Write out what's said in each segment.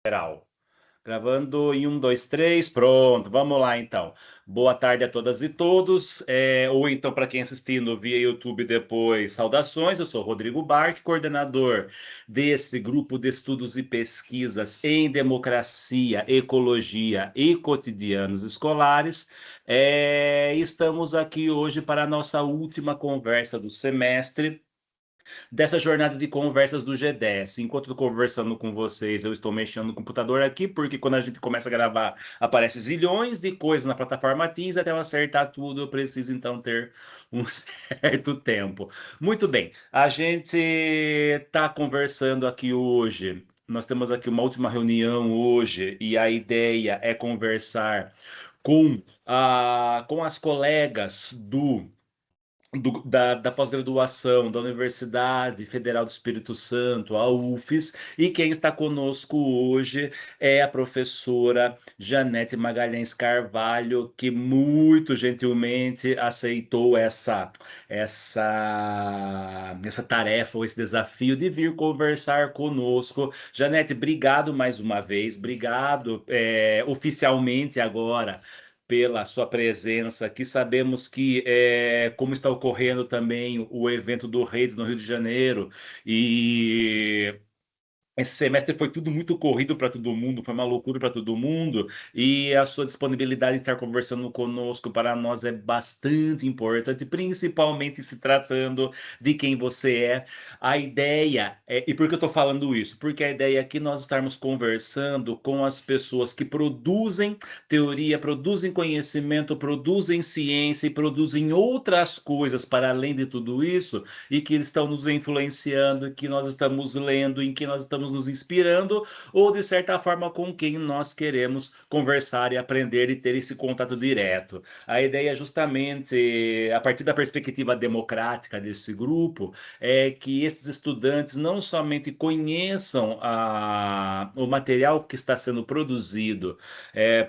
Geral. Gravando em 1, 2, 3, pronto, vamos lá então. Boa tarde a todas e todos, ou então para quem assistindo via YouTube depois, saudações. Eu sou Rodrigo Barque, coordenador desse grupo de estudos e pesquisas em democracia, ecologia e cotidianos escolares. Estamos aqui hoje para a nossa última conversa do semestre, dessa jornada de conversas do G10. Enquanto eu estou conversando com vocês, eu estou mexendo no computador aqui, porque quando a gente começa a gravar, aparece zilhões de coisas na plataforma Teams, até eu acertar tudo, eu preciso então ter um certo tempo. Muito bem, a gente está conversando aqui hoje. Nós temos aqui uma última reunião hoje e a ideia é conversar com as colegas da pós-graduação da Universidade Federal do Espírito Santo, a UFES, e quem está conosco hoje é a professora Janete Magalhães Carvalho, que muito gentilmente aceitou essa tarefa, ou esse desafio de vir conversar conosco. Janete, obrigado mais uma vez, obrigado oficialmente agora pela sua presença aqui. Sabemos que, como está ocorrendo também o evento do Reis no Rio de Janeiro, e esse semestre foi tudo muito corrido para todo mundo, foi uma loucura para todo mundo, e a sua disponibilidade de estar conversando conosco para nós é bastante importante, principalmente se tratando de quem você é. A ideia e por que eu estou falando isso? Porque a ideia é que nós estarmos conversando com as pessoas que produzem teoria, produzem conhecimento, produzem ciência e produzem outras coisas para além de tudo isso, e que estão nos influenciando, que nós estamos lendo, em que nós estamos nos inspirando, ou de certa forma com quem nós queremos conversar e aprender e ter esse contato direto. A ideia é justamente, a partir da perspectiva democrática desse grupo, é que esses estudantes não somente conheçam o material que está sendo produzido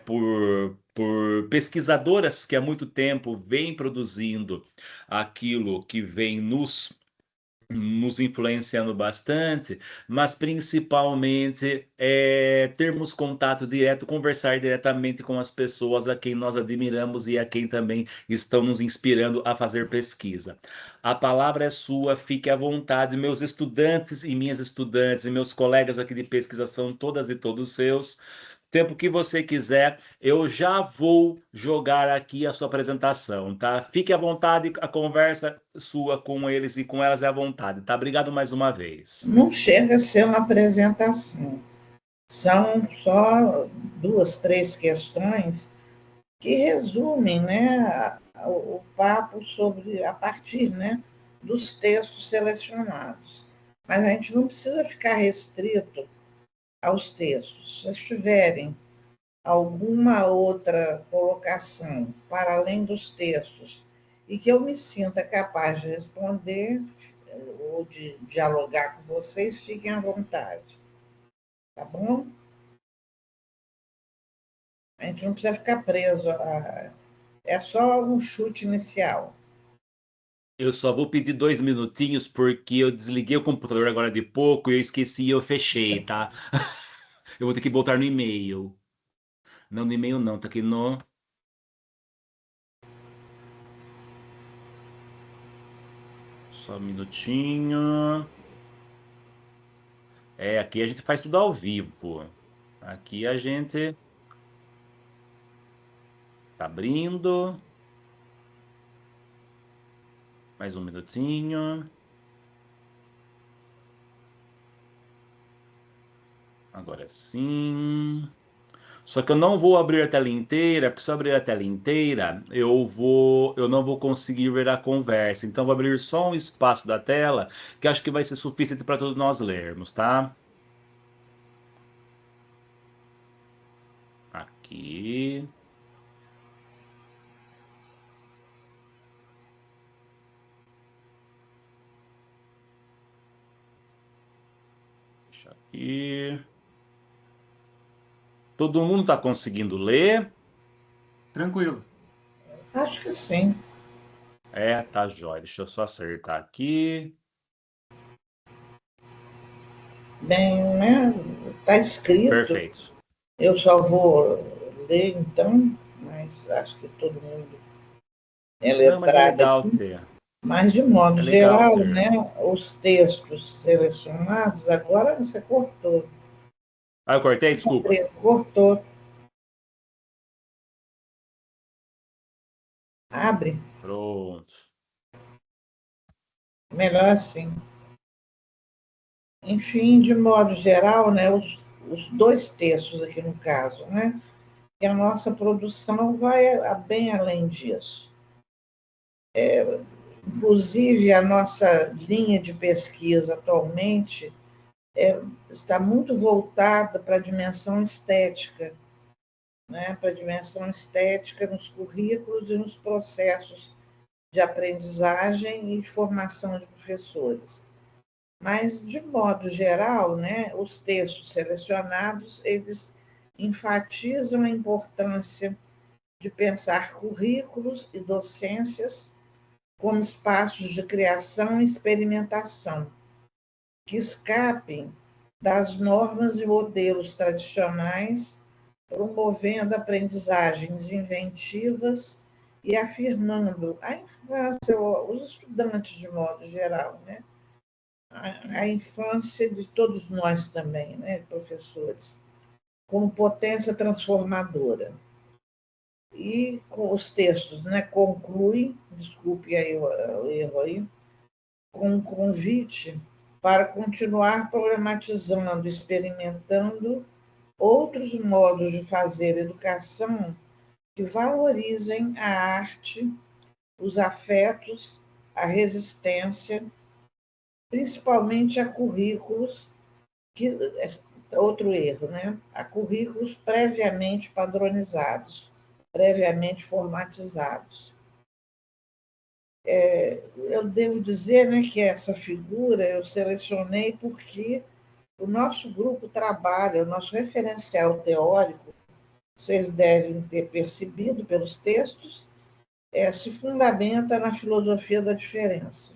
por pesquisadoras que há muito tempo vêm produzindo aquilo que vem nos influenciando bastante, mas principalmente termos contato direto, conversar diretamente com as pessoas a quem nós admiramos e a quem também estão nos inspirando a fazer pesquisa. A palavra é sua, fique à vontade. Meus estudantes e minhas estudantes e meus colegas aqui de pesquisa são todas e todos seus. Tempo que você quiser, eu já vou jogar aqui a sua apresentação, tá? Fique à vontade, a conversa sua com eles e com elas é à vontade, tá? Obrigado mais uma vez. Não chega a ser uma apresentação. São só duas, três questões que resumem, né, o papo sobre a partir, né, dos textos selecionados. Mas a gente não precisa ficar restrito aos textos. Se tiverem alguma outra colocação para além dos textos e que eu me sinta capaz de responder ou de dialogar com vocês, fiquem à vontade, tá bom? A gente não precisa ficar preso é só um chute inicial. Eu só vou pedir 2 minutinhos porque eu desliguei o computador agora de pouco e eu esqueci e eu fechei, tá? Eu vou ter que voltar no e-mail. Não, no e-mail não, tá aqui no... Só um minutinho. Aqui a gente faz tudo ao vivo. Aqui a gente tá abrindo. Mais um minutinho. Agora sim. Só que eu não vou abrir a tela inteira, porque se eu abrir a tela inteira, eu não vou conseguir ver a conversa. Então, eu vou abrir só um espaço da tela, que acho que vai ser suficiente para todos nós lermos, tá? Aqui. Deixa aqui. Todo mundo está conseguindo ler? Tranquilo. Acho que sim. Tá jóia. Deixa eu só acertar aqui. Bem, né? Está escrito, Perfeito. eu só vou ler então, mas acho que todo mundo é Não, mas é letrado legal aqui. ter. Mas, de modo É legal geral, ter. né, os textos selecionados, agora você cortou. Ah, eu cortei? Desculpa. Cortou. Abre. Pronto. Melhor assim. Enfim, de modo geral, né, os dois textos aqui no caso, né, que a nossa produção vai bem além disso. Inclusive, a nossa linha de pesquisa atualmente está muito voltada para a dimensão estética, né, para a dimensão estética nos currículos e nos processos de aprendizagem e de formação de professores. Mas, de modo geral, né, os textos selecionados, eles enfatizam a importância de pensar currículos e docências como espaços de criação e experimentação, que escapem das normas e modelos tradicionais, promovendo aprendizagens inventivas e afirmando a infância, os estudantes de modo geral, né? A infância de todos nós também, né, professores, como potência transformadora. E com os textos, né, conclui, desculpe aí o erro aí, com um convite para continuar problematizando, experimentando outros modos de fazer educação que valorizem a arte, os afetos, a resistência, principalmente a currículos, que outro erro, né? A currículos previamente padronizados, previamente formatizados. Eu devo dizer, né, que essa figura eu selecionei porque o nosso grupo trabalha, o nosso referencial teórico, vocês devem ter percebido pelos textos, se fundamenta na filosofia da diferença,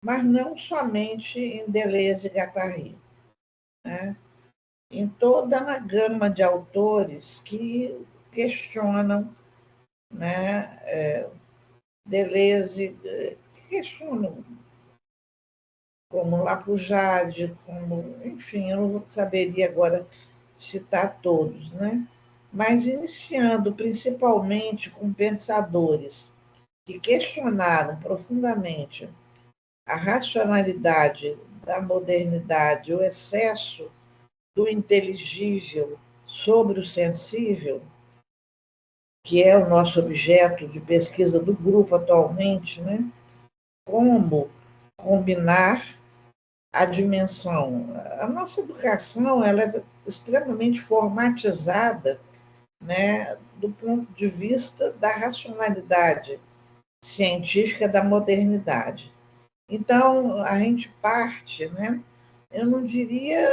mas não somente em Deleuze e Guattari, né? Em toda a gama de autores que questionam, né, Deleuze, que questionam, como Lapujade, como, enfim, eu não saberia agora citar todos, né? Mas iniciando principalmente com pensadores que questionaram profundamente a racionalidade da modernidade, o excesso do inteligível sobre o sensível, que é o nosso objeto de pesquisa do grupo atualmente, né? Como combinar a dimensão. A nossa educação ela é extremamente formatizada, né, do ponto de vista da racionalidade científica da modernidade. Então, a gente parte, né, eu não diria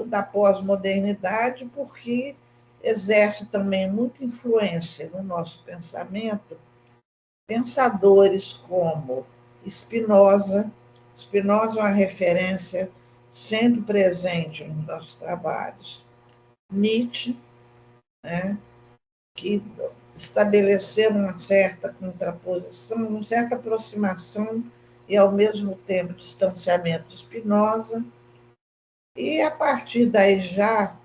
da pós-modernidade, porque exerce também muita influência no nosso pensamento pensadores como Spinoza. Spinoza é uma referência sempre presente nos nossos trabalhos. Nietzsche, né, que estabeleceram uma certa contraposição, uma certa aproximação e, ao mesmo tempo, distanciamento de Spinoza. E, a partir daí, já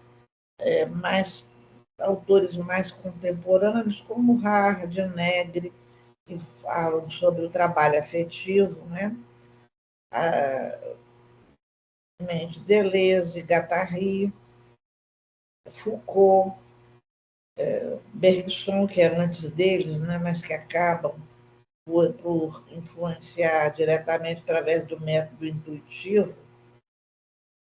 mais autores mais contemporâneos, como Hard, Negri, que falam sobre o trabalho afetivo, né? Deleuze, Guattari, Foucault, Bergson, que eram antes deles, né? Mas que acabam por influenciar diretamente através do método intuitivo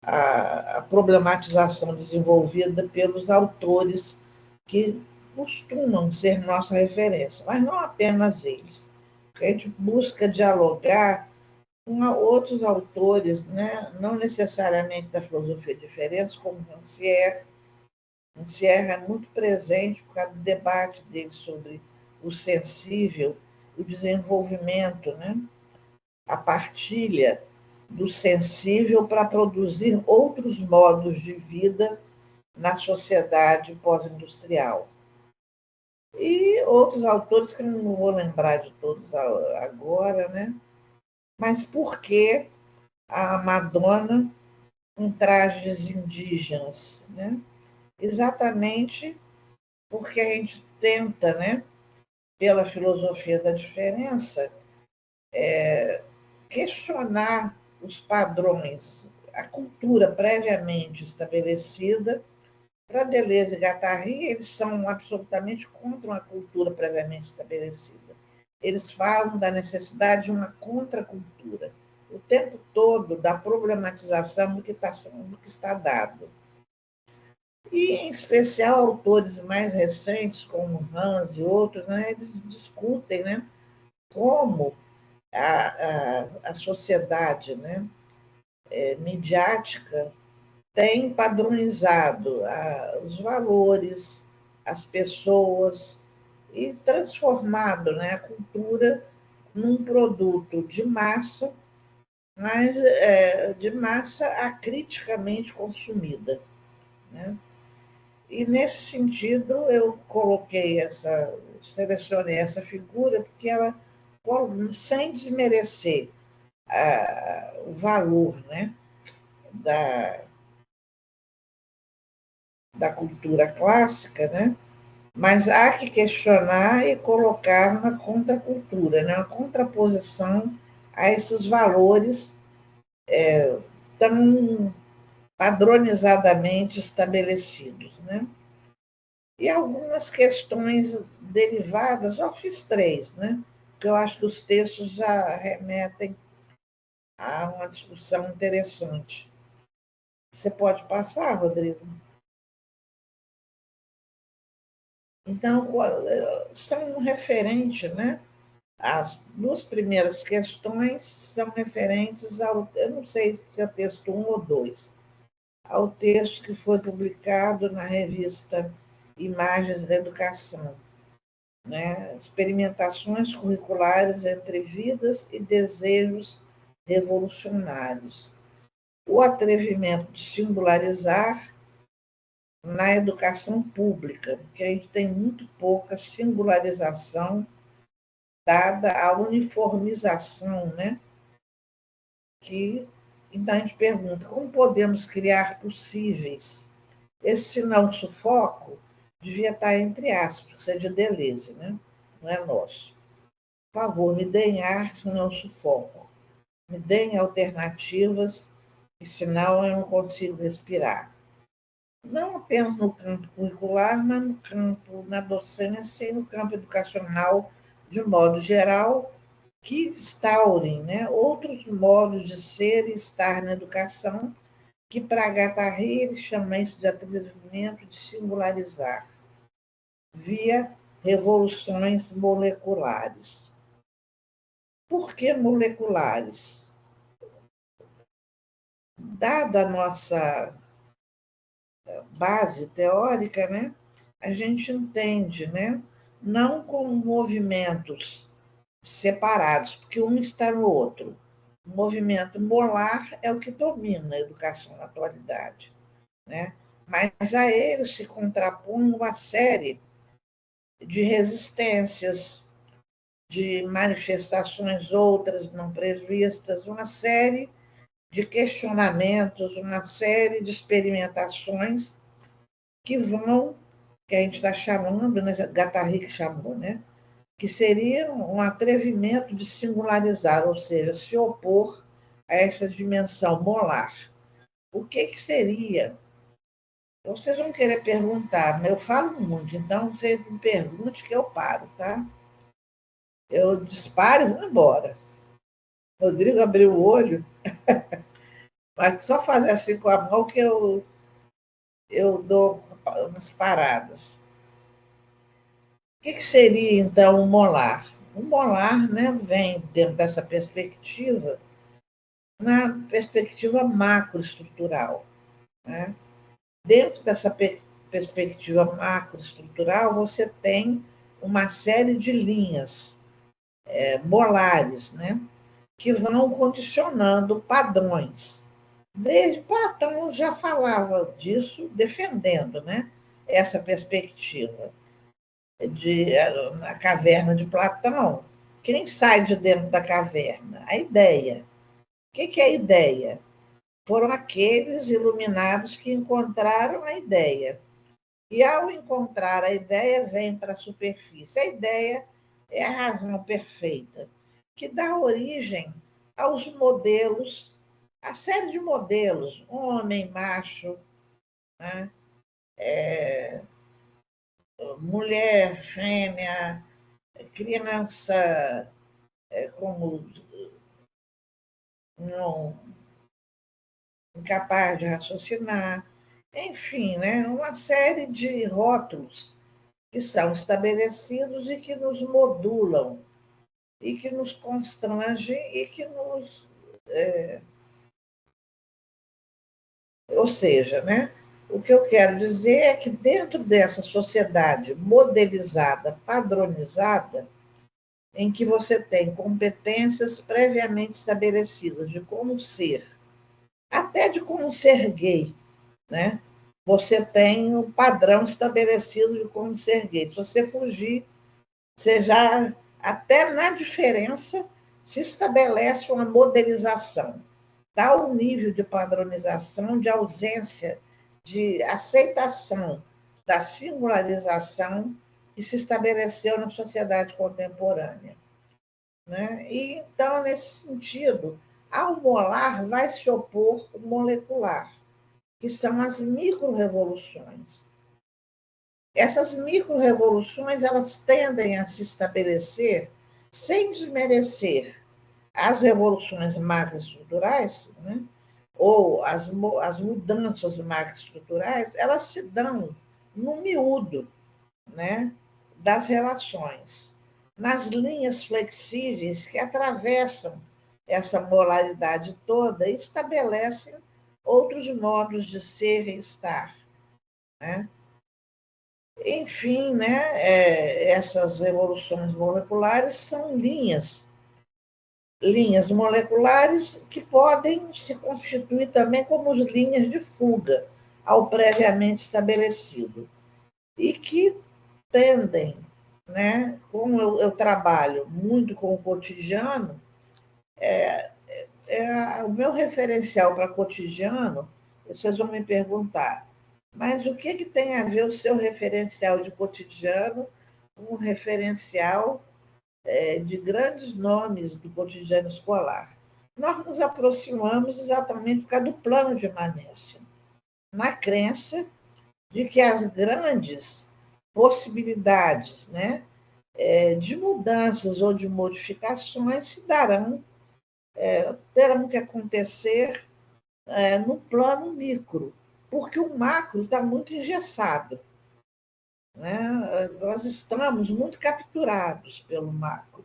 a problematização desenvolvida pelos autores que costumam ser nossa referência, mas não apenas eles. A gente busca dialogar com outros autores, né? Não necessariamente da filosofia de diferença, como Rancière. Rancière é muito presente por causa do debate dele sobre o sensível, o desenvolvimento, né? A partilha do sensível para produzir outros modos de vida na sociedade pós-industrial. E outros autores que eu não vou lembrar de todos agora, né? Mas por que a Madonna em trajes indígenas, né? Exatamente porque a gente tenta, né, pela filosofia da diferença, questionar os padrões, a cultura previamente estabelecida. Para Deleuze e Guattari, eles são absolutamente contra uma cultura previamente estabelecida. Eles falam da necessidade de uma contracultura, o tempo todo da problematização do que está dado. E, em especial, autores mais recentes, como Hans e outros, né, eles discutem, né, como a sociedade, né, midiática tem padronizado os valores, as pessoas e transformado, né, a cultura num produto de massa, mas de massa acriticamente consumida, né? E, nesse sentido, eu selecionei essa figura, porque ela, sem desmerecer o valor, né, da cultura clássica, né, mas há que questionar e colocar uma contracultura, né, uma contraposição a esses valores tão padronizadamente estabelecidos, né? E algumas questões derivadas, eu fiz 3, né? Porque eu acho que os textos já remetem a uma discussão interessante. Você pode passar, Rodrigo? Então, são referentes, né? As 2 primeiras questões são referentes ao, eu não sei se é texto 1 ou 2, ao texto que foi publicado na revista Imagens da Educação, né? Experimentações curriculares entre vidas e desejos revolucionários. O atrevimento de singularizar na educação pública, porque a gente tem muito pouca singularização dada a uniformização, né? Então a gente pergunta, como podemos criar possíveis? Esse não sufoco devia estar entre aspas, isso é de Deleuze, né? Não é nosso. Por favor, me deem ar, senão eu sufoco. Me deem alternativas, senão eu não consigo respirar. Não apenas no campo curricular, mas no campo, na docência e no campo educacional, de modo geral, que instaurem, né, outros modos de ser e estar na educação, que para Guattari ele chama isso de atrevimento de singularizar, via revoluções moleculares. Por que moleculares? Dada a nossa base teórica, né, a gente entende, né, não como movimentos separados, porque um está no outro. O movimento molar é o que domina a educação na atualidade, né? Mas a ele se contrapõe uma série de resistências, de manifestações outras não previstas, uma série de questionamentos, uma série de experimentações que que a gente está chamando, né, Guattari que chamou, né, que seria um atrevimento de singularizar, ou seja, se opor a essa dimensão molar. O que seria? Vocês vão querer perguntar, mas eu falo muito, então vocês me perguntem que eu paro, tá? Eu disparo e vou embora. Rodrigo abriu o olho, mas só fazer assim com a mão que eu dou umas paradas. O que seria, então, o molar? O molar, né, vem dentro dessa perspectiva, na perspectiva macroestrutural, né? Dentro dessa perspectiva macroestrutural, você tem uma série de linhas molares, né, que vão condicionando padrões. Desde Platão já falava disso, defendendo, né, essa perspectiva a caverna de Platão. Quem sai de dentro da caverna? A ideia. O que é a ideia? Foram aqueles iluminados que encontraram a ideia. E, ao encontrar a ideia, vem para a superfície. A ideia é a razão perfeita, que dá origem aos modelos, a série de modelos, homem, macho, né? Mulher, fêmea, criança como não incapaz de raciocinar, enfim, né? Uma série de rótulos que são estabelecidos e que nos modulam, e que nos constrangem e que nos. Ou seja, né? O que eu quero dizer é que dentro dessa sociedade modelizada, padronizada, em que você tem competências previamente estabelecidas de como ser, até de como ser gay, né? Você tem um padrão estabelecido de como ser gay. Se você fugir, você já, até na diferença, se estabelece uma modelização. Tal nível de padronização, de ausência, de aceitação da singularização que se estabeleceu na sociedade contemporânea. Né? E, então, nesse sentido, ao molar vai se opor o molecular, que são as micro-revoluções. Essas micro-revoluções, elas tendem a se estabelecer sem desmerecer as revoluções macroestruturais, né? Ou as mudanças macroestruturais, elas se dão no miúdo, né, das relações, nas linhas flexíveis que atravessam essa molaridade toda e estabelecem outros modos de ser e estar, né? Enfim, né, essas revoluções moleculares são linhas moleculares que podem se constituir também como linhas de fuga ao previamente estabelecido e que tendem, né, como eu trabalho muito com o cotidiano, o meu referencial para cotidiano, vocês vão me perguntar, mas o que tem a ver o seu referencial de cotidiano com um referencial de grandes nomes do cotidiano escolar? Nós nos aproximamos exatamente por causa do plano de Manesse, na crença de que as grandes possibilidades, né, de mudanças ou de modificações se darão, terão que acontecer no plano micro, porque o macro está muito engessado. Né? Nós estamos muito capturados pelo macro.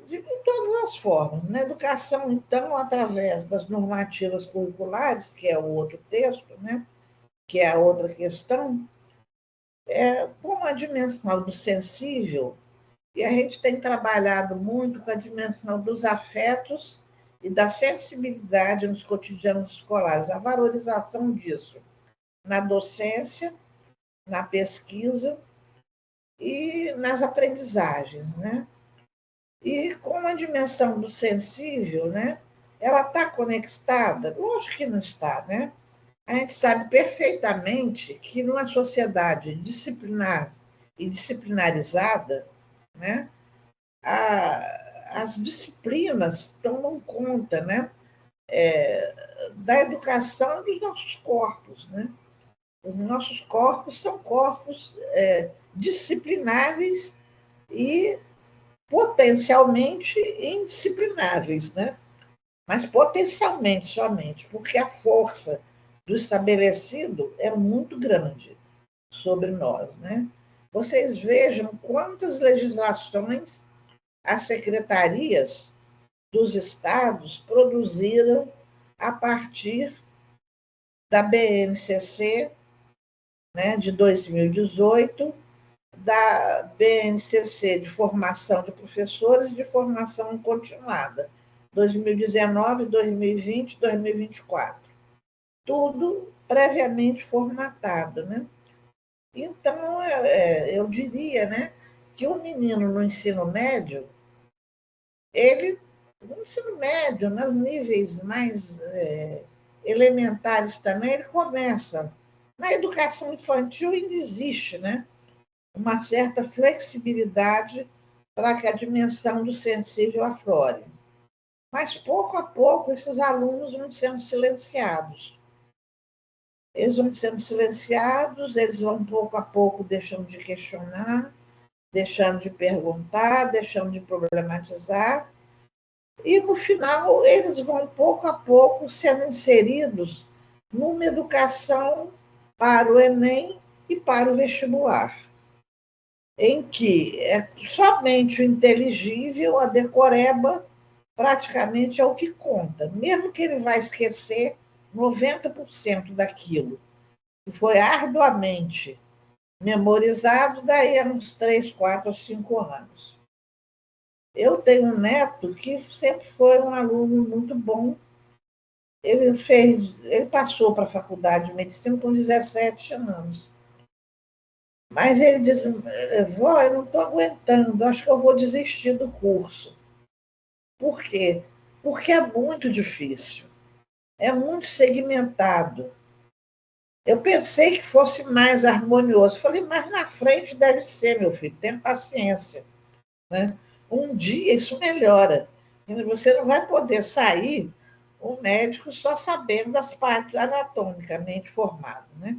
De todas as formas. Na educação, então, através das normativas curriculares, que é o outro texto, né? Que é a outra questão, como a dimensão do sensível, e a gente tem trabalhado muito com a dimensão dos afetos e da sensibilidade nos cotidianos escolares, a valorização disso na docência, na pesquisa e nas aprendizagens, né? E com a dimensão do sensível, né? Ela está conectada? Lógico que não está, né? A gente sabe perfeitamente que numa sociedade disciplinar e disciplinarizada, né, as disciplinas tomam conta, né, da educação dos nossos corpos. Né? Os nossos corpos são corpos disciplináveis e potencialmente indisciplináveis, né? Mas potencialmente somente, porque a força do estabelecido é muito grande sobre nós, né? Vocês vejam quantas legislações as secretarias dos estados produziram a partir da BNCC, né, de 2018, da BNCC, de formação de professores e de formação continuada, 2019, 2020, 2024. Tudo previamente formatado, né? Então, eu diria, né, que o menino no ensino médio, no ensino médio, nos níveis mais elementares também, ele começa. Na educação infantil ainda existe, né, uma certa flexibilidade para que a dimensão do sensível aflore. Mas, pouco a pouco, esses alunos vão sendo silenciados. Eles vão sendo silenciados, eles vão, pouco a pouco, deixando de questionar, deixando de perguntar, deixando de problematizar, e, no final, eles vão, pouco a pouco, sendo inseridos numa educação para o Enem e para o vestibular, em que somente o inteligível, a decoreba, praticamente é o que conta, mesmo que ele vai esquecer 90% daquilo que foi arduamente memorizado daí a uns 3, 4 ou 5 anos. Eu tenho um neto que sempre foi um aluno muito bom. Ele passou para a faculdade de medicina com 17 anos. Mas ele disse: vó, eu não estou aguentando, acho que eu vou desistir do curso. Por quê? Porque é muito difícil, é muito segmentado. Eu pensei que fosse mais harmonioso. Falei, mas na frente deve ser, meu filho, tenha paciência, né? Um dia isso melhora. Você não vai poder sair um médico só sabendo das partes anatomicamente formado, né?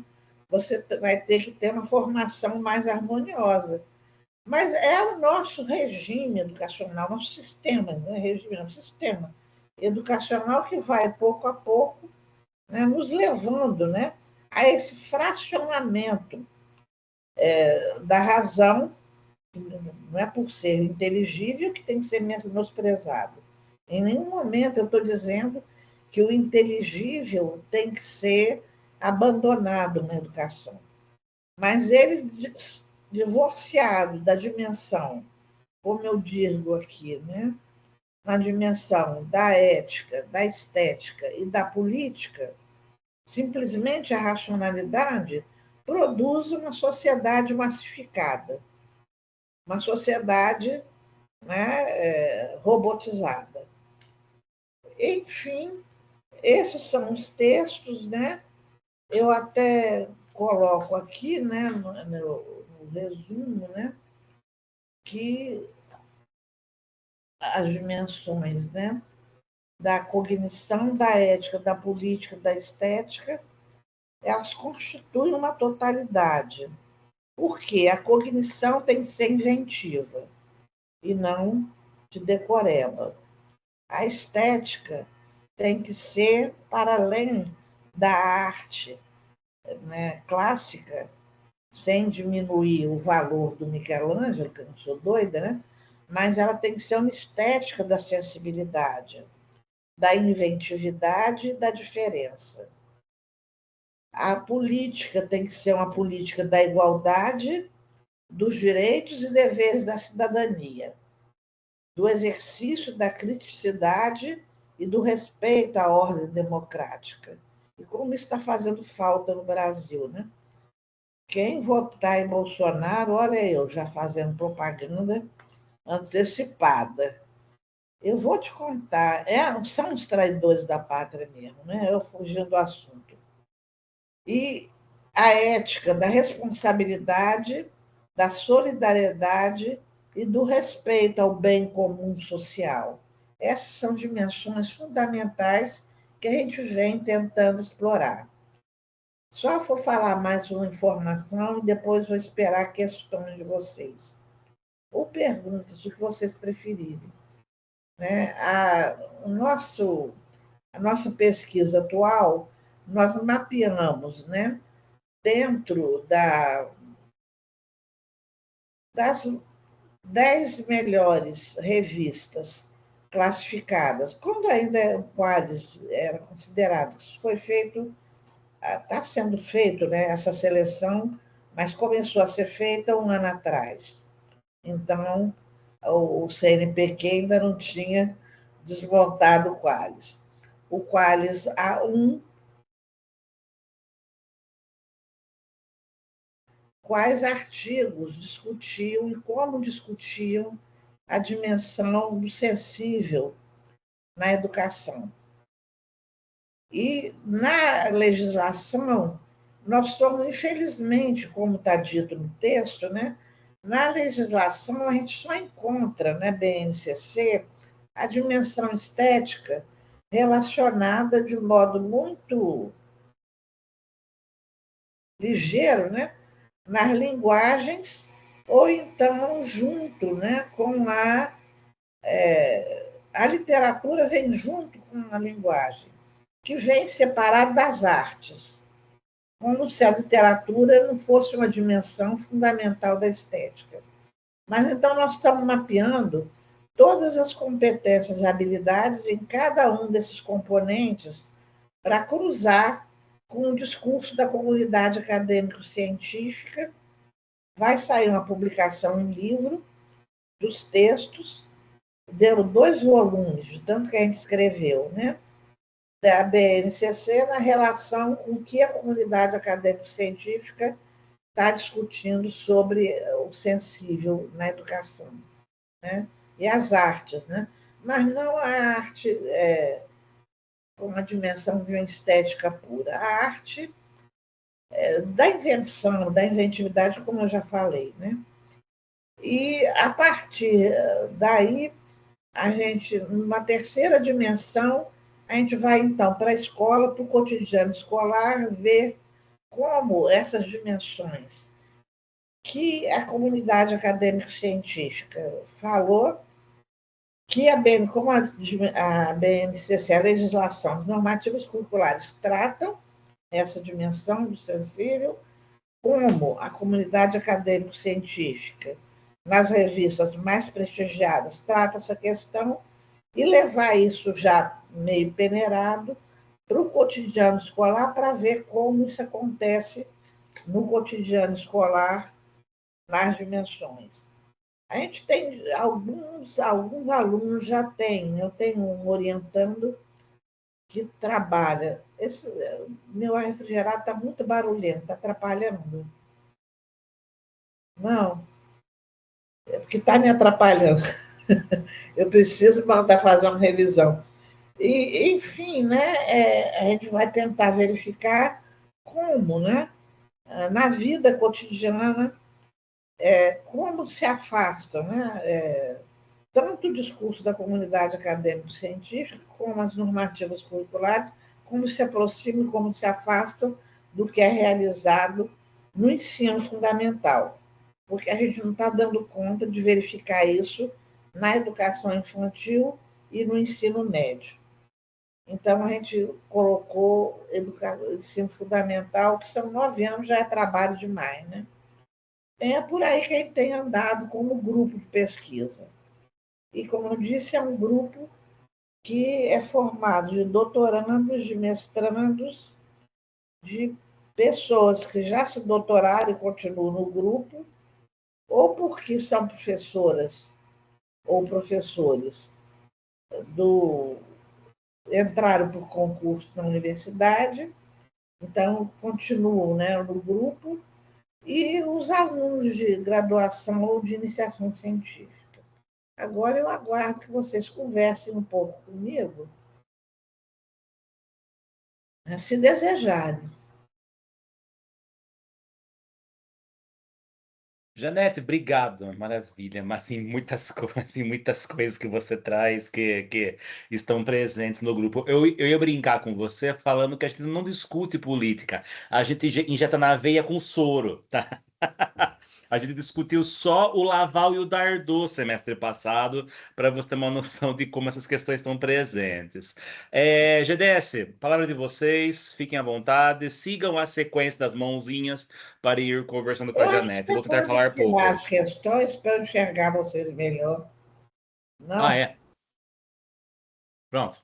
Você vai ter que ter uma formação mais harmoniosa. Mas é o nosso regime educacional, nosso sistema, não é regime, não, sistema educacional que vai, pouco a pouco, né, nos levando, né, a esse fracionamento da razão, não é por ser inteligível que tem que ser menosprezado. Em nenhum momento eu estou dizendo que o inteligível tem que ser abandonado na educação. Mas ele, divorciado da dimensão, como eu digo aqui, né, na dimensão da ética, da estética e da política, simplesmente a racionalidade produz uma sociedade massificada, uma sociedade, né, robotizada. Enfim, esses são os textos, né? Eu até coloco aqui, né, no resumo, né, que as dimensões, né, da cognição, da ética, da política, da estética, elas constituem uma totalidade. Porque a cognição tem que ser inventiva e não de decoreba. A estética tem que ser para além da arte, né, clássica, sem diminuir o valor do Michelangelo, que eu não sou doida, né? Mas ela tem que ser uma estética da sensibilidade, da inventividade e da diferença. A política tem que ser uma política da igualdade, dos direitos e deveres da cidadania, do exercício da criticidade e do respeito à ordem democrática. E como isso está fazendo falta no Brasil, né? Quem votar em Bolsonaro, olha eu já fazendo propaganda antecipada. Eu vou te contar, são os traidores da pátria mesmo, né? Eu fugindo do assunto. E a ética da responsabilidade, da solidariedade e do respeito ao bem comum social. Essas são dimensões fundamentais que a gente vem tentando explorar. Só vou falar mais uma informação e depois vou esperar questões de vocês. Ou perguntas, o que vocês preferirem. Né? A nossa pesquisa atual, nós mapeamos, né, dentro das 10 melhores revistas classificadas, quando ainda o Quadros era considerado, foi feito, está sendo feito, né, essa seleção mas começou a ser feita um ano atrás. Então, o CNPq ainda não tinha desmontado o Qualis. O Qualis A1, quais artigos discutiam e como discutiam a dimensão do sensível na educação. E na legislação, nós estamos, infelizmente, como está dito no texto, né? Na legislação, a gente só encontra na BNCC a dimensão estética relacionada de modo muito ligeiro, né? Nas linguagens, ou então junto, né? Com a literatura vem junto com a linguagem, que vem separado das artes, como se a literatura não fosse uma dimensão fundamental da estética. Mas então nós estamos mapeando todas as competências e habilidades em cada um desses componentes para cruzar com o discurso da comunidade acadêmico-científica. Vai sair uma publicação, um livro dos textos, deu 2 volumes, de tanto que a gente escreveu, né? Da BNCC na relação com o que a comunidade acadêmico-científica está discutindo sobre o sensível na educação, né? E as artes, né? Mas não a arte com uma dimensão de uma estética pura, a arte da invenção, da inventividade, como eu já falei, né? E a partir daí, a gente, numa terceira dimensão, a gente vai então para a escola, para o cotidiano escolar, ver como essas dimensões que a comunidade acadêmico-científica falou, que como a BNCC, a legislação, as normativas curriculares tratam essa dimensão do sensível, como a comunidade acadêmico-científica, nas revistas mais prestigiadas, trata essa questão, e levar isso já meio peneirado para o cotidiano escolar, para ver como isso acontece no cotidiano escolar, nas dimensões. A gente tem alguns alunos já tem, eu tenho um orientando que trabalha. Meu ar refrigerado está muito barulhento, está atrapalhando. Não, é porque está me atrapalhando. Eu preciso mandar fazer uma revisão. E, enfim, né, a gente vai tentar verificar como, né, na vida cotidiana, como se afasta, né, tanto o discurso da comunidade acadêmico-científica, como as normativas curriculares, como se aproximam, como se afastam do que é realizado no ensino fundamental. Porque a gente não está dando conta de verificar isso na educação infantil e no ensino médio. Então, a gente colocou ensino fundamental, que são 9 anos, já é trabalho demais, né? É por aí que a gente tem andado como grupo de pesquisa. E, como eu disse, é um grupo que é formado de doutorandos, de mestrandos, de pessoas que já se doutoraram e continuam no grupo, ou porque são professoras ou professores entraram por concurso na universidade, então continuam, né, no grupo, e os alunos de graduação ou de iniciação científica. Agora eu aguardo que vocês conversem um pouco comigo, se desejarem. Janete, obrigado, maravilha. Mas assim, assim, muitas coisas que você traz que estão presentes no grupo. Eu ia brincar com você falando que a gente não discute política, a gente injeta na veia com soro, tá? A gente discutiu só o Laval e o Dardot semestre passado, para você ter uma noção de como essas questões estão presentes. GDS, palavra de vocês, fiquem à vontade, sigam a sequência das mãozinhas para ir conversando com a Eu acho que Janete. você Vou tentar pode falar pouco tirar as hoje. questões para eu enxergar vocês melhor. Ah, Não? é? Pronto.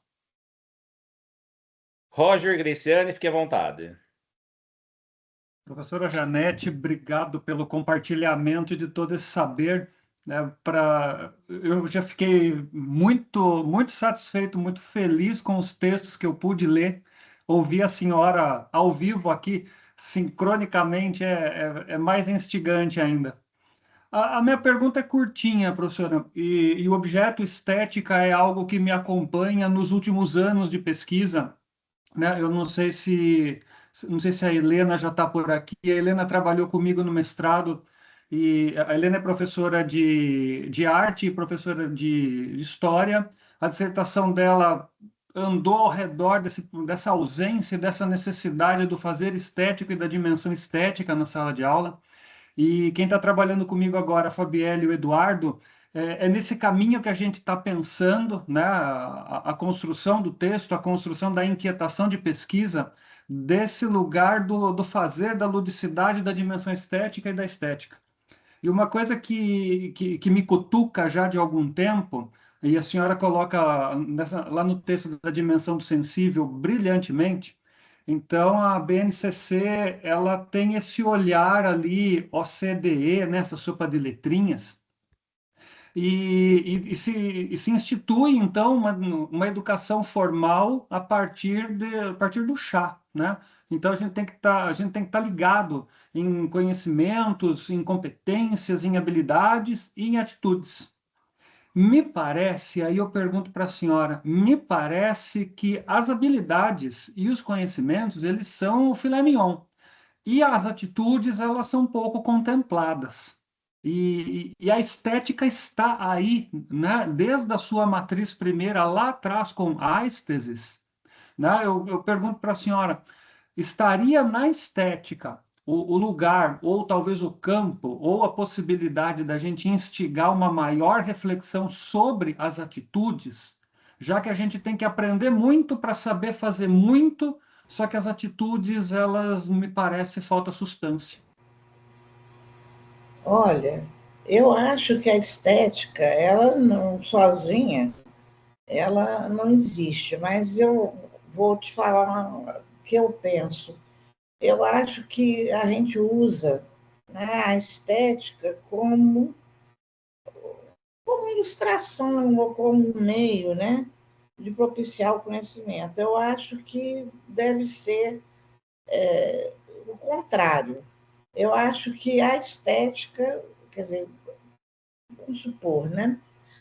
Roger, Graciane, fique à vontade. Professora Janete, obrigado pelo compartilhamento de todo esse saber. Né, eu já fiquei muito satisfeito, muito feliz com os textos que eu pude ler. Ouvir a senhora ao vivo aqui, sincronicamente, é mais instigante ainda. A minha pergunta é curtinha, professora, e o objeto estética é algo que me acompanha nos últimos anos de pesquisa, né? Eu não sei se a Helena já está por aqui. A Helena trabalhou comigo no mestrado e a Helena é professora de arte e professora de história. A dissertação dela andou ao redor dessa ausência, dessa necessidade do fazer estético e da dimensão estética na sala de aula. E quem está trabalhando comigo agora, a Fabielle e o Eduardo, é nesse caminho que a gente está pensando, né? A construção do texto, a construção da inquietação de pesquisa, desse lugar do fazer, da ludicidade, da dimensão estética e da estética. E uma coisa que me cutuca já de algum tempo, e a senhora coloca lá no texto da dimensão do sensível brilhantemente, então a BNCC ela tem esse olhar ali, OCDE, né, essa sopa de letrinhas, e se institui, então, uma educação formal a partir do chá, né? Então, a gente tem que estar ligado em conhecimentos, em competências, em habilidades e em atitudes. Me parece, aí eu pergunto para a senhora, me parece que as habilidades e os conhecimentos, eles são o filé mignon. E as atitudes, elas são pouco contempladas. E a estética está aí, né? Desde a sua matriz primeira, lá atrás, com Aesthesis, né? Eu pergunto para a senhora, estaria na estética o lugar, ou talvez o campo, ou a possibilidade da gente instigar uma maior reflexão sobre as atitudes, já que a gente tem que aprender muito para saber fazer muito, só que as atitudes, elas me parece falta substância. Olha, eu acho que a estética, ela não sozinha, ela não existe, mas eu vou te falar o que eu penso. Eu acho que a gente usa, né, a estética como ilustração ou como meio, né, de propiciar o conhecimento. Eu acho que deve ser o contrário. Eu acho que a estética, quer dizer, vamos supor, né?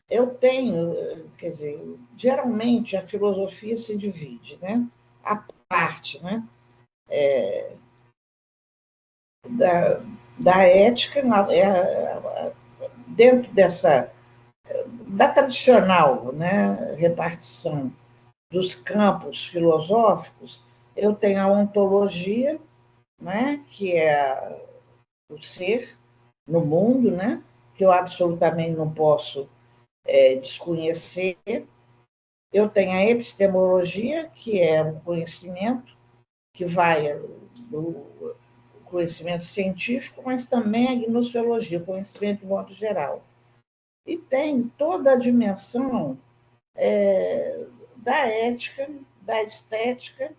Eu tenho, quer dizer, geralmente a filosofia se divide, né? A parte, né? Da, da ética, dentro da tradicional, né, repartição dos campos filosóficos, eu tenho a ontologia, né, que é o ser no mundo, né, que eu absolutamente não posso desconhecer. Eu tenho a epistemologia, que é o conhecimento que vai do conhecimento científico, mas também a gnoseologia, o conhecimento de modo geral. E tem toda a dimensão da ética, da estética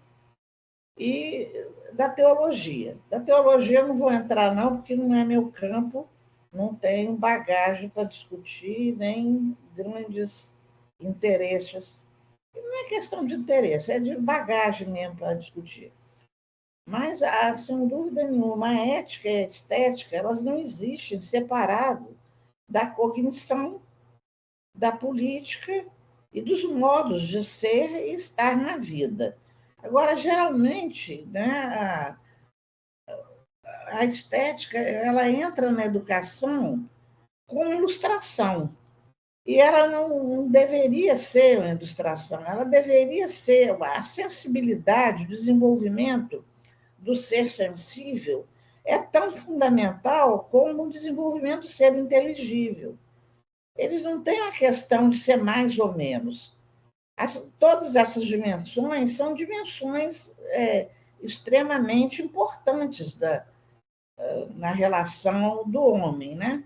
e da teologia. Da teologia eu não vou entrar, não, porque não é meu campo, não tenho bagagem para discutir, nem grandes interesses. Não é questão de interesse, é de bagagem mesmo para discutir. Mas, sem dúvida nenhuma, a ética e a estética, elas não existem separado da cognição, da política e dos modos de ser e estar na vida. Agora, geralmente, né, a estética ela entra na educação com ilustração. E ela não deveria ser uma ilustração, ela deveria ser a sensibilidade, o desenvolvimento do ser sensível é tão fundamental como o desenvolvimento do ser inteligível. Eles não têm a questão de ser mais ou menos. Todas essas dimensões são dimensões extremamente importantes na relação do homem, né?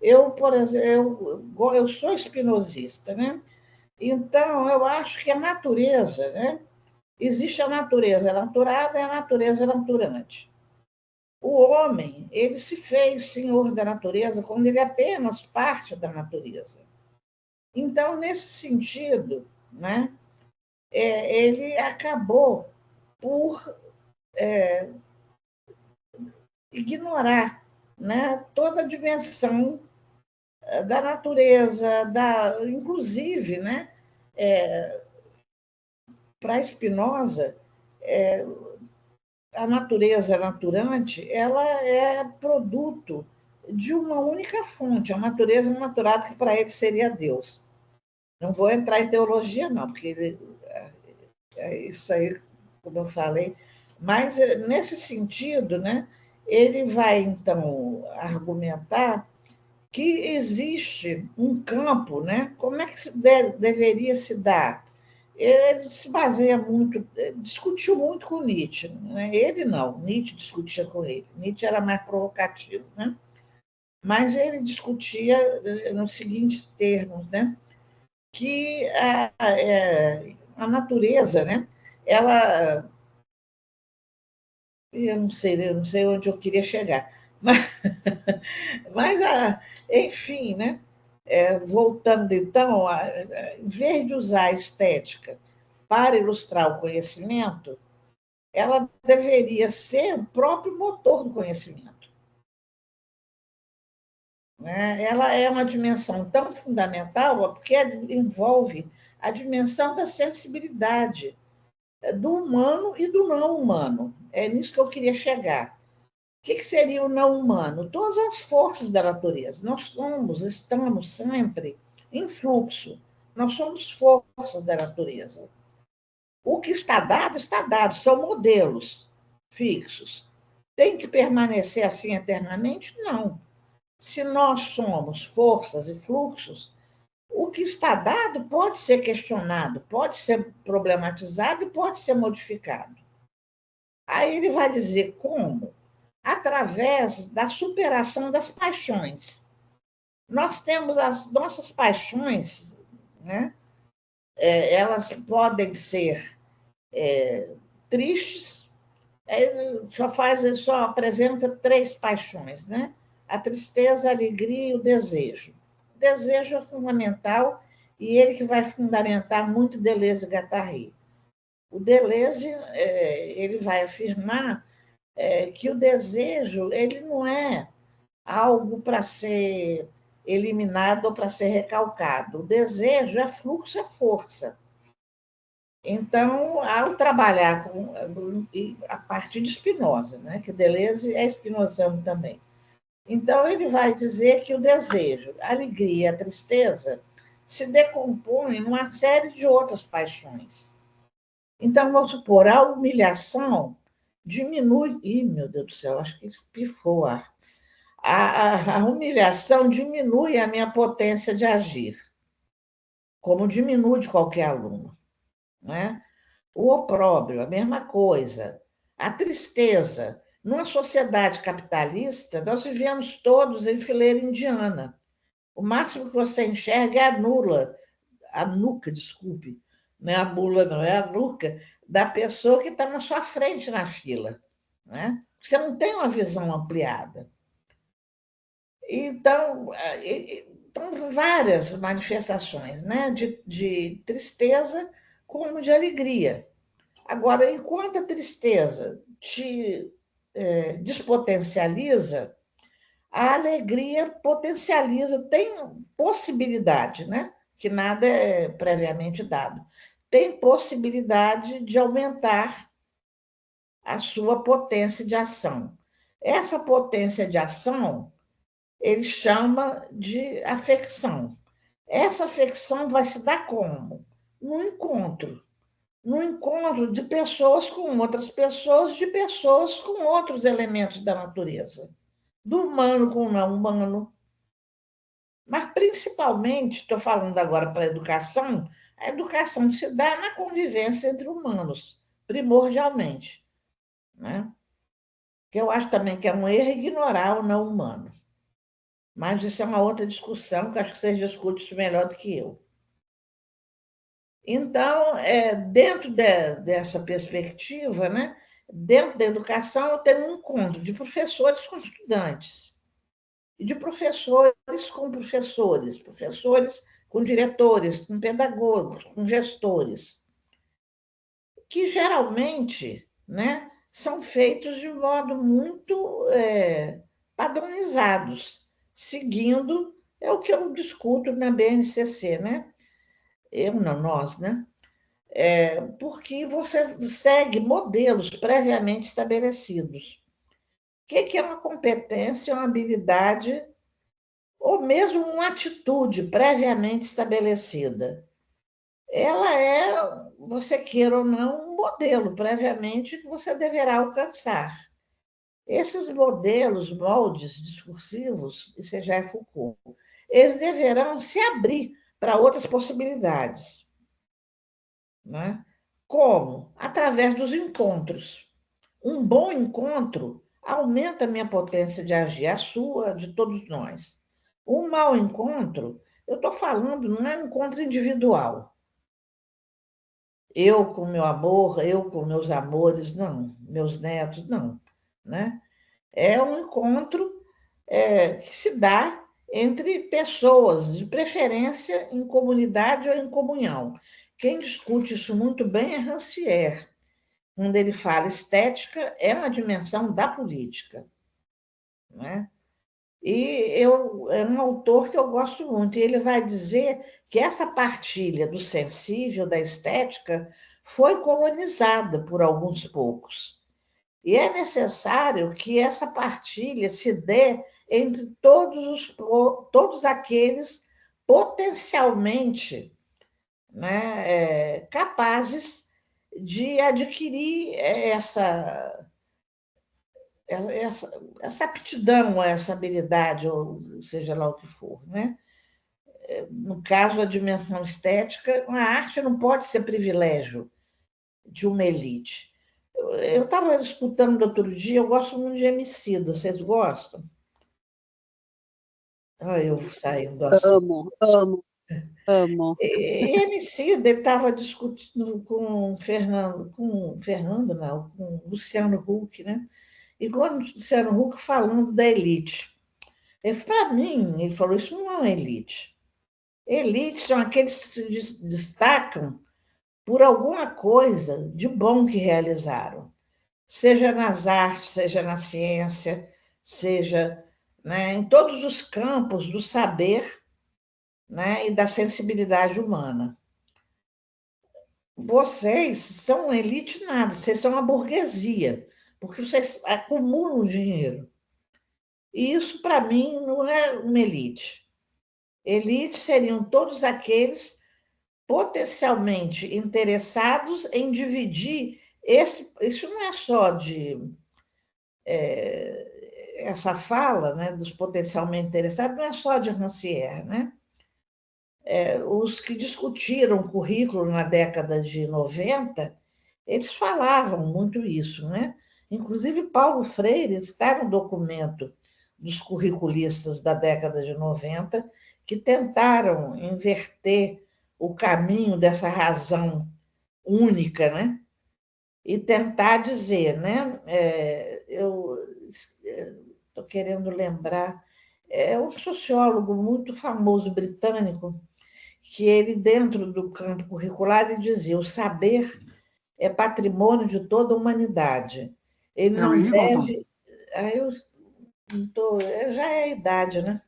Eu, por exemplo, eu sou espinosista, né? Então, eu acho que a natureza, né? Existe a natureza naturada e a natureza naturante. O homem, ele se fez senhor da natureza quando ele é apenas parte da natureza. Então, nesse sentido, né, ele acabou por ignorar, né, toda a dimensão da natureza, inclusive, né, para Spinoza, a natureza naturante, ela é produto de uma única fonte, a natureza naturada, que para ele seria Deus. Não vou entrar em teologia, não, porque isso aí, como eu falei, mas nesse sentido, né, ele vai, então, argumentar que existe um campo, né? Como é que deveria se dar? Ele se baseia muito, discutiu muito com Nietzsche, né? Ele não, Nietzsche discutia com ele. Nietzsche era mais provocativo, né? Mas ele discutia nos seguintes termos, né? Que a natureza, né? Ela, eu não sei onde eu queria chegar, mas enfim, né? Voltando então, em vez de usar a estética para ilustrar o conhecimento, ela deveria ser o próprio motor do conhecimento, né? Ela é uma dimensão tão fundamental porque envolve a dimensão da sensibilidade do humano e do não humano. É nisso que eu queria chegar. O que seria o não humano? Todas as forças da natureza. Nós estamos sempre em fluxo. Nós somos forças da natureza. O que está dado, são modelos fixos. Tem que permanecer assim eternamente? Não. Se nós somos forças e fluxos, o que está dado pode ser questionado, pode ser problematizado e pode ser modificado. Aí ele vai dizer como? Através da superação das paixões. Nós temos as nossas paixões, né? Elas podem ser tristes, só apresenta 3 paixões, né? A tristeza, a alegria e o desejo. O desejo é fundamental e ele que vai fundamentar muito Deleuze e Guattari. O Deleuze ele vai afirmar que o desejo ele não é algo para ser eliminado ou para ser recalcado. O desejo é fluxo, é força. Então, ao trabalhar a partir de Spinoza, né, que Deleuze é spinozano também. Então, ele vai dizer que o desejo, a alegria e a tristeza se decompõem numa série de outras paixões. Então, vamos supor, a humilhação diminui. Ih, meu Deus do céu, acho que pifou o ar. A humilhação diminui a minha potência de agir, como diminui de qualquer aluno, né? O opróbrio, a mesma coisa. A tristeza. Numa sociedade capitalista, nós vivemos todos em fileira indiana. O máximo que você enxerga é a nuca, desculpe, não é a mula, não, é a nuca da pessoa que está na sua frente na fila, né? Você não tem uma visão ampliada. Então, várias manifestações, né? De tristeza como de alegria. Agora, enquanto a tristeza te despotencializa, a alegria potencializa, tem possibilidade, né? Que nada é previamente dado. Tem possibilidade de aumentar a sua potência de ação. Essa potência de ação ele chama de afecção. Essa afecção vai se dar como? No encontro. No encontro de pessoas com outras pessoas, de pessoas com outros elementos da natureza. Do humano com o não humano. Mas, principalmente, estou falando agora para a educação se dá na convivência entre humanos, primordialmente. Né? Que eu acho também que é um erro ignorar o não humano. Mas isso é uma outra discussão, que acho que vocês discutem isso melhor do que eu. Então, dentro dessa perspectiva, né, dentro da educação, eu tenho um encontro de professores com estudantes, e de professores com professores, professores com diretores, com pedagogos, com gestores, que geralmente, né, são feitos de modo muito padronizados, seguindo, é o que eu discuto na BNCC, né? Eu não, nós, né? Porque você segue modelos previamente estabelecidos. O que é uma competência, uma habilidade, ou mesmo uma atitude previamente estabelecida? Ela é, você queira ou não, um modelo previamente que você deverá alcançar. Esses modelos, moldes discursivos, isso já é Foucault, eles deverão se abrir para outras possibilidades. Né? Como? Através dos encontros. Um bom encontro aumenta a minha potência de agir, a sua, de todos nós. Um mau encontro, eu estou falando, não é um encontro individual. Eu com meu amor, eu com meus amores, não. Meus netos, não. Né? É um encontro que se dá entre pessoas, de preferência em comunidade ou em comunhão. Quem discute isso muito bem é Rancière, quando ele fala estética é uma dimensão da política. Né? É um autor que eu gosto muito, e ele vai dizer que essa partilha do sensível, da estética, foi colonizada por alguns poucos. E é necessário que essa partilha se dê entre todos aqueles potencialmente, né, capazes de adquirir essa aptidão, essa habilidade, ou seja lá o que for. Né? No caso, a dimensão estética, a arte não pode ser privilégio de uma elite. Eu estava escutando outro dia, eu gosto muito de Emicida, vocês gostam? Ah, eu saindo do assunto. Amo, amo, amo. E Emicida, ele estava discutindo com Fernando, não, com Luciano Huck, né? E quando o Luciano Huck falando da elite. Para mim, ele falou, isso não é uma elite. Elites são aqueles que se destacam por alguma coisa de bom que realizaram. Seja nas artes, seja na ciência, seja, né, em todos os campos do saber, né, e da sensibilidade humana. Vocês são elite nada, vocês são a burguesia, porque vocês acumulam dinheiro. E isso, para mim, não é uma elite. Elite seriam todos aqueles potencialmente interessados em dividir isso não é só de essa fala, né, dos potencialmente interessados, não é só de Rancière, né? Os que discutiram o currículo na década de 90, eles falavam muito isso, né? Inclusive, Paulo Freire está no documento dos curriculistas da década de 90, que tentaram inverter o caminho dessa razão única, né? E tentar dizer, né? Eu estou querendo lembrar, é um sociólogo muito famoso britânico, que ele, dentro do campo curricular, ele dizia: o saber é patrimônio de toda a humanidade. Ele não deve. Aí já é a idade, né?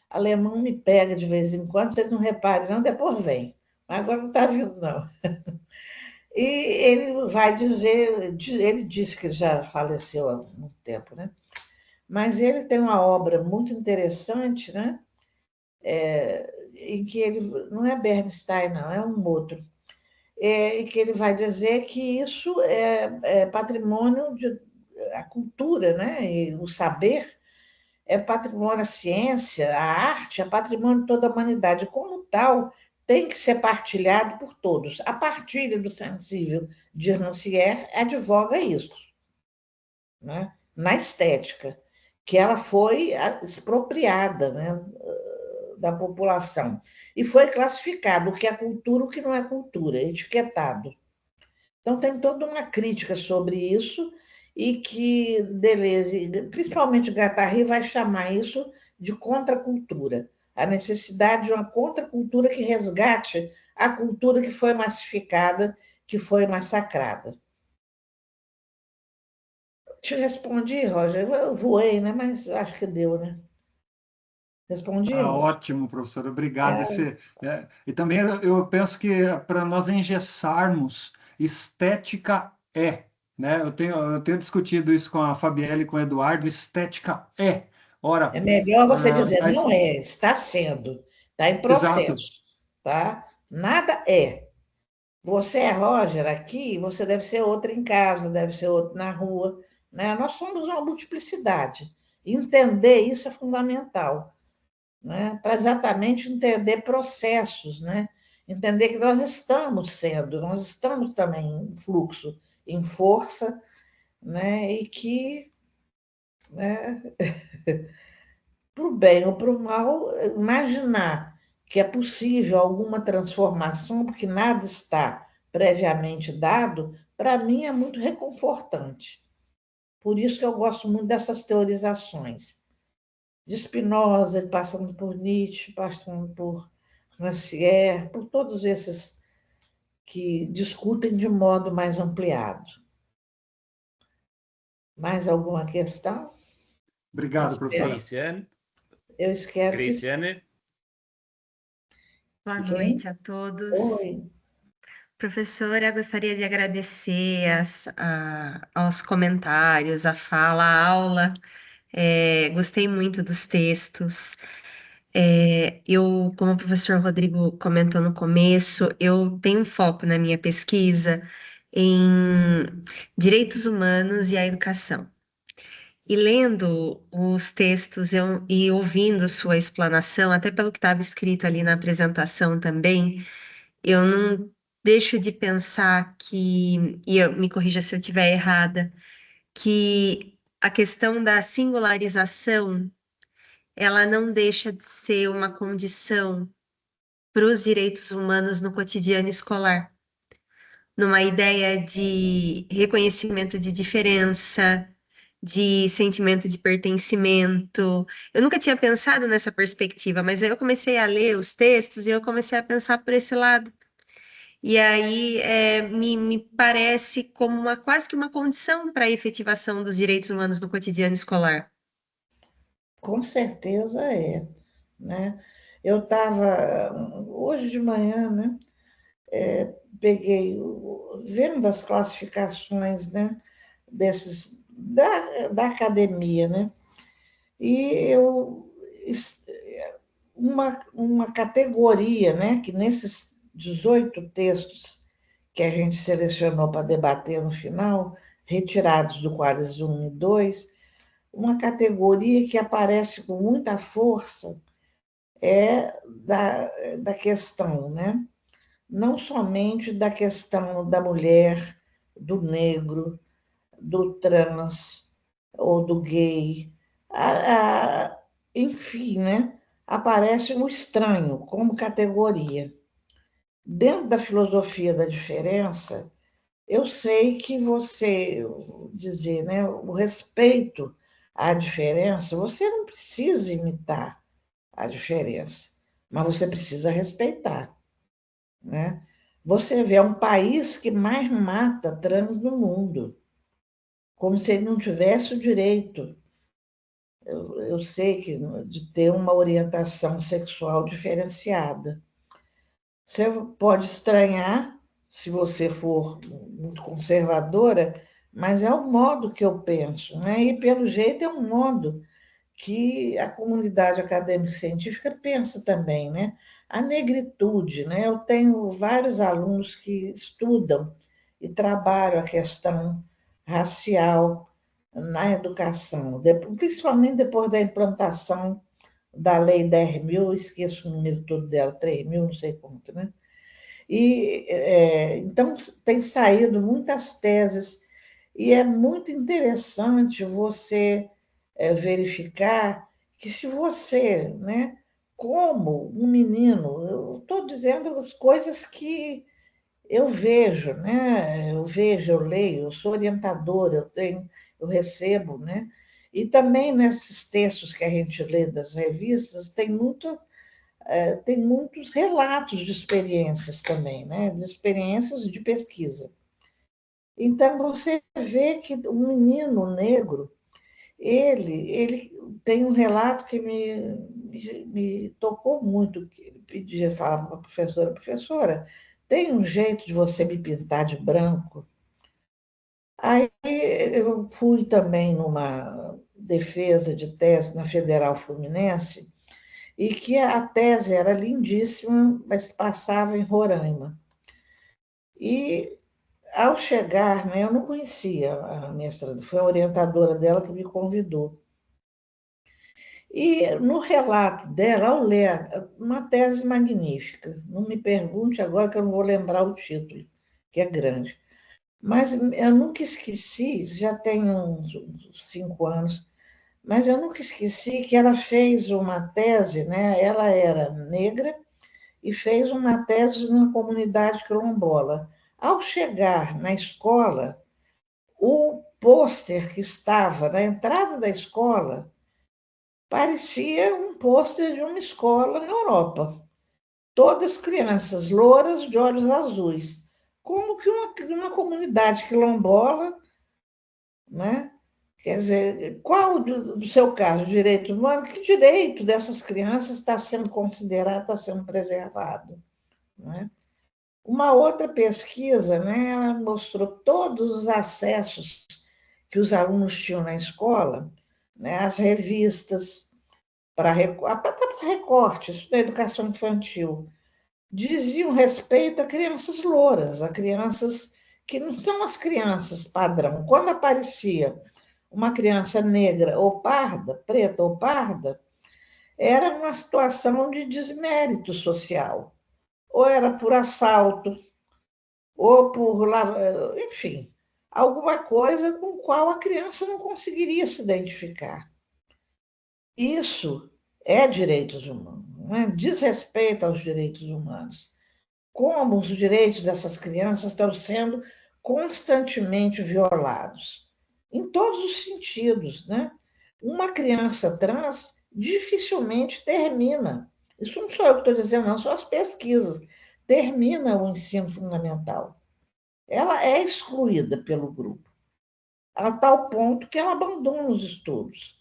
Alemão me pega de vez em quando, vocês não reparem, não, depois vem. Mas agora não está vindo, não. E ele vai dizer, ele disse que já faleceu há muito tempo, né? Mas ele tem uma obra muito interessante, né? Em que ele, não é Bernstein, não, é um outro, em que ele vai dizer que isso é patrimônio a cultura, né? E o saber é patrimônio, a ciência, a arte é patrimônio de toda a humanidade. Como tal, tem que ser partilhado por todos. A partilha do sensível de Rancière advoga isso, né? Na estética, que ela foi expropriada, né, da população. E foi classificado o que é cultura e o que não é cultura, etiquetado. Então, tem toda uma crítica sobre isso, e que Deleuze, principalmente Guattari, vai chamar isso de contracultura. A necessidade de uma contracultura que resgate a cultura que foi massificada, que foi massacrada. Te respondi, Roger. Eu voei, né? Mas acho que deu, né? Respondi, Ah, Roger? ótimo, professor, obrigado. E também eu penso que para nós engessarmos, estética é, né? Eu tenho discutido isso com a Fabielle e com o Eduardo, estética é. É Ora, melhor você ah, dizer, as- não é, está sendo, está em exato, processo, tá? Nada é. Você é Roger aqui, você deve ser outra em casa, deve ser outro na rua, né? Nós somos uma multiplicidade. Entender isso é fundamental, né? Para exatamente entender processos, né? Entender que nós estamos sendo, nós estamos também em fluxo, em força, né? E que, né, para o bem ou para o mal, imaginar que é possível alguma transformação, porque nada está previamente dado, para mim é muito reconfortante. Por isso que eu gosto muito dessas teorizações. De Spinoza, passando por Nietzsche, passando por Rancière, por todos esses que discutem de modo mais ampliado. Mais alguma questão? obrigado, professora. Graciane, Eu espero que sim. Graciane, Boa Quem? noite a todos. Oi. Professora, gostaria de agradecer aos comentários, a fala, a aula. Gostei muito dos textos. Como o professor Rodrigo comentou no começo, eu tenho foco na minha pesquisa em direitos humanos e a educação. E lendo os textos e ouvindo sua explanação, até pelo que estava escrito ali na apresentação também, eu não deixo de pensar me corrija se eu estiver errada, que a questão da singularização, ela não deixa de ser uma condição para os direitos humanos no cotidiano escolar, numa ideia de reconhecimento de diferença, de sentimento de pertencimento. Eu nunca tinha pensado nessa perspectiva, mas aí eu comecei a ler os textos e eu comecei a pensar por esse lado. E aí me parece como quase que uma condição para a efetivação dos direitos humanos no cotidiano escolar. Com certeza é, né? Eu estava hoje de manhã, né? Peguei vendo as classificações, né? Desses da academia, né? E eu uma categoria, né? Que nesses 18 textos que a gente selecionou para debater no final, retirados do Quadros 1 e 2, uma categoria que aparece com muita força é da questão, né? Não somente da questão da mulher, do negro, do trans ou do gay, enfim, né? Aparece o estranho como categoria. Dentro da filosofia da diferença, eu sei que você dizer, né, o respeito à diferença, você não precisa imitar a diferença, mas você precisa respeitar, né? Você vê, é um país que mais mata trans no mundo, como se ele não tivesse o direito, eu sei que de ter uma orientação sexual diferenciada. Você pode estranhar se você for muito conservadora, mas é o modo que eu penso, né? E pelo jeito é um modo que a comunidade acadêmica e científica pensa também, né? A negritude, né? Eu tenho vários alunos que estudam e trabalham a questão racial na educação, principalmente depois da implantação da Lei 10.000, esqueço o número todo dela, 3.000, não sei quanto, né? Então, tem saído muitas teses, e é muito interessante você verificar que se você, né, como um menino, eu estou dizendo as coisas que eu vejo, né? Eu vejo, eu leio, eu sou orientadora, eu recebo, né? E também nesses textos que a gente lê das revistas, tem muitos relatos de experiências também, né? De experiências de pesquisa. Então, você vê que o menino negro, ele tem um relato que me tocou muito, que ele pedia, falava para a professora, professora, tem um jeito de você me pintar de branco? Aí eu fui também numa defesa de tese na Federal Fluminense, e que a tese era lindíssima, mas passava em Roraima. E, ao chegar, né, eu não conhecia a mestranda, foi a orientadora dela que me convidou. E no relato dela, ao ler, uma tese magnífica, não me pergunte agora que eu não vou lembrar o título, que é grande. Mas eu nunca esqueci, já tem uns 5 anos, mas eu nunca esqueci que ela fez uma tese, né? Ela era negra e fez uma tese numa comunidade quilombola. Ao chegar na escola, o pôster que estava na entrada da escola parecia um pôster de uma escola na Europa. Todas crianças louras de olhos azuis. Como que uma comunidade quilombola, né? Quer dizer, qual do seu caso, direito humano, que direito dessas crianças está sendo considerado, está sendo preservado? Né? Uma outra pesquisa, né, ela mostrou todos os acessos que os alunos tinham na escola, né, as revistas, até para recortes da educação infantil, diziam respeito a crianças louras, a crianças que não são as crianças padrão. Quando aparecia uma criança negra ou parda, preta ou parda, era uma situação de desmérito social. Ou era por assalto, ou por, enfim, alguma coisa com qual a criança não conseguiria se identificar. Isso é direitos humanos, não é? Diz respeito aos direitos humanos. Como os direitos dessas crianças estão sendo constantemente violados, em todos os sentidos, né? Uma criança trans dificilmente termina, isso não sou eu que estou dizendo, não, são as pesquisas, termina o ensino fundamental. Ela é excluída pelo grupo, a tal ponto que ela abandona os estudos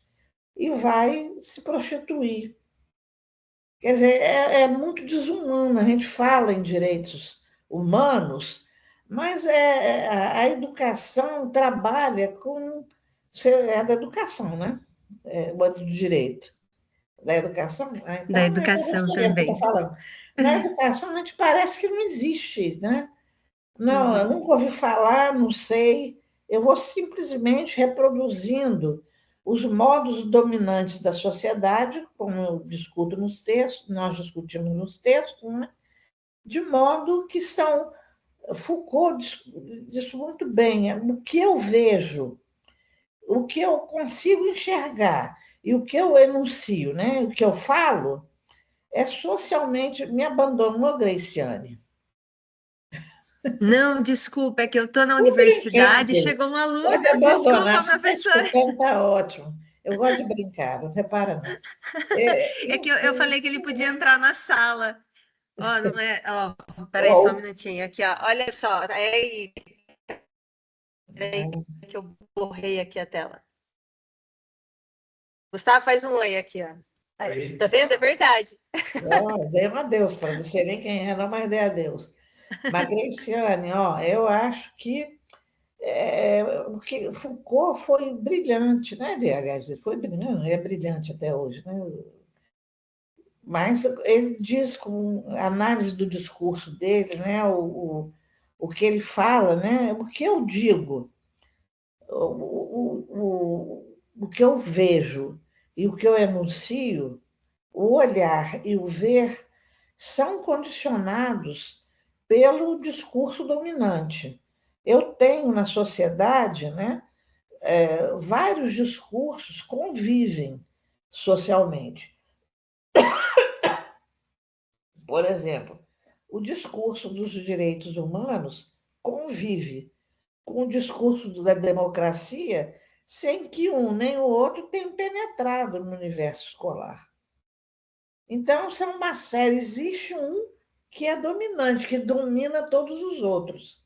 e vai se prostituir. Quer dizer, é muito desumano. A gente fala em direitos humanos, mas a educação trabalha com. É da educação, né? O do direito. Da educação? Da Então, é educação você mesmo que eu estou também. falando. Na educação, a gente parece que não existe, né? Não, eu Uhum. nunca ouvi falar, não sei. Eu vou simplesmente reproduzindo os modos dominantes da sociedade, como eu discuto nos textos, nós discutimos nos textos, né? De modo que são. Foucault diz muito bem, o que eu vejo, o que eu consigo enxergar e o que eu enuncio, né? O que eu falo, é socialmente. Me abandonou, Graciane. Não, desculpa, é que eu estou na Estou universidade e brincando. chegou um Pode aluno. abandonar. Desculpa, Se está professora. escutando, está ótimo. Eu gosto de brincar, não repara, não. É que eu falei que ele podia entrar na sala. Ó, não é. Ó, peraí só um Ó, minutinho aqui, ó. Olha só, peraí que eu borrei aqui a tela. Gustavo, faz um oi aqui, ó. Aí, tá vendo? É verdade. dei a Deus, para você ver quem é, não, mas dei a Deus. Mas, Graciane, ó, eu acho que o que Foucault foi brilhante, né? Aliás, ele foi brilhante, é brilhante até hoje, né? Mas ele diz, com análise do discurso dele, né? O que ele fala, né? O que eu digo, o que eu vejo e o que eu enuncio, o olhar e o ver são condicionados pelo discurso dominante. Eu tenho na sociedade, né, vários discursos convivem socialmente. Por exemplo, o discurso dos direitos humanos convive com o discurso da democracia sem que um nem o outro tenham penetrado no universo escolar. Então, são uma série, existe um que é dominante, que domina todos os outros,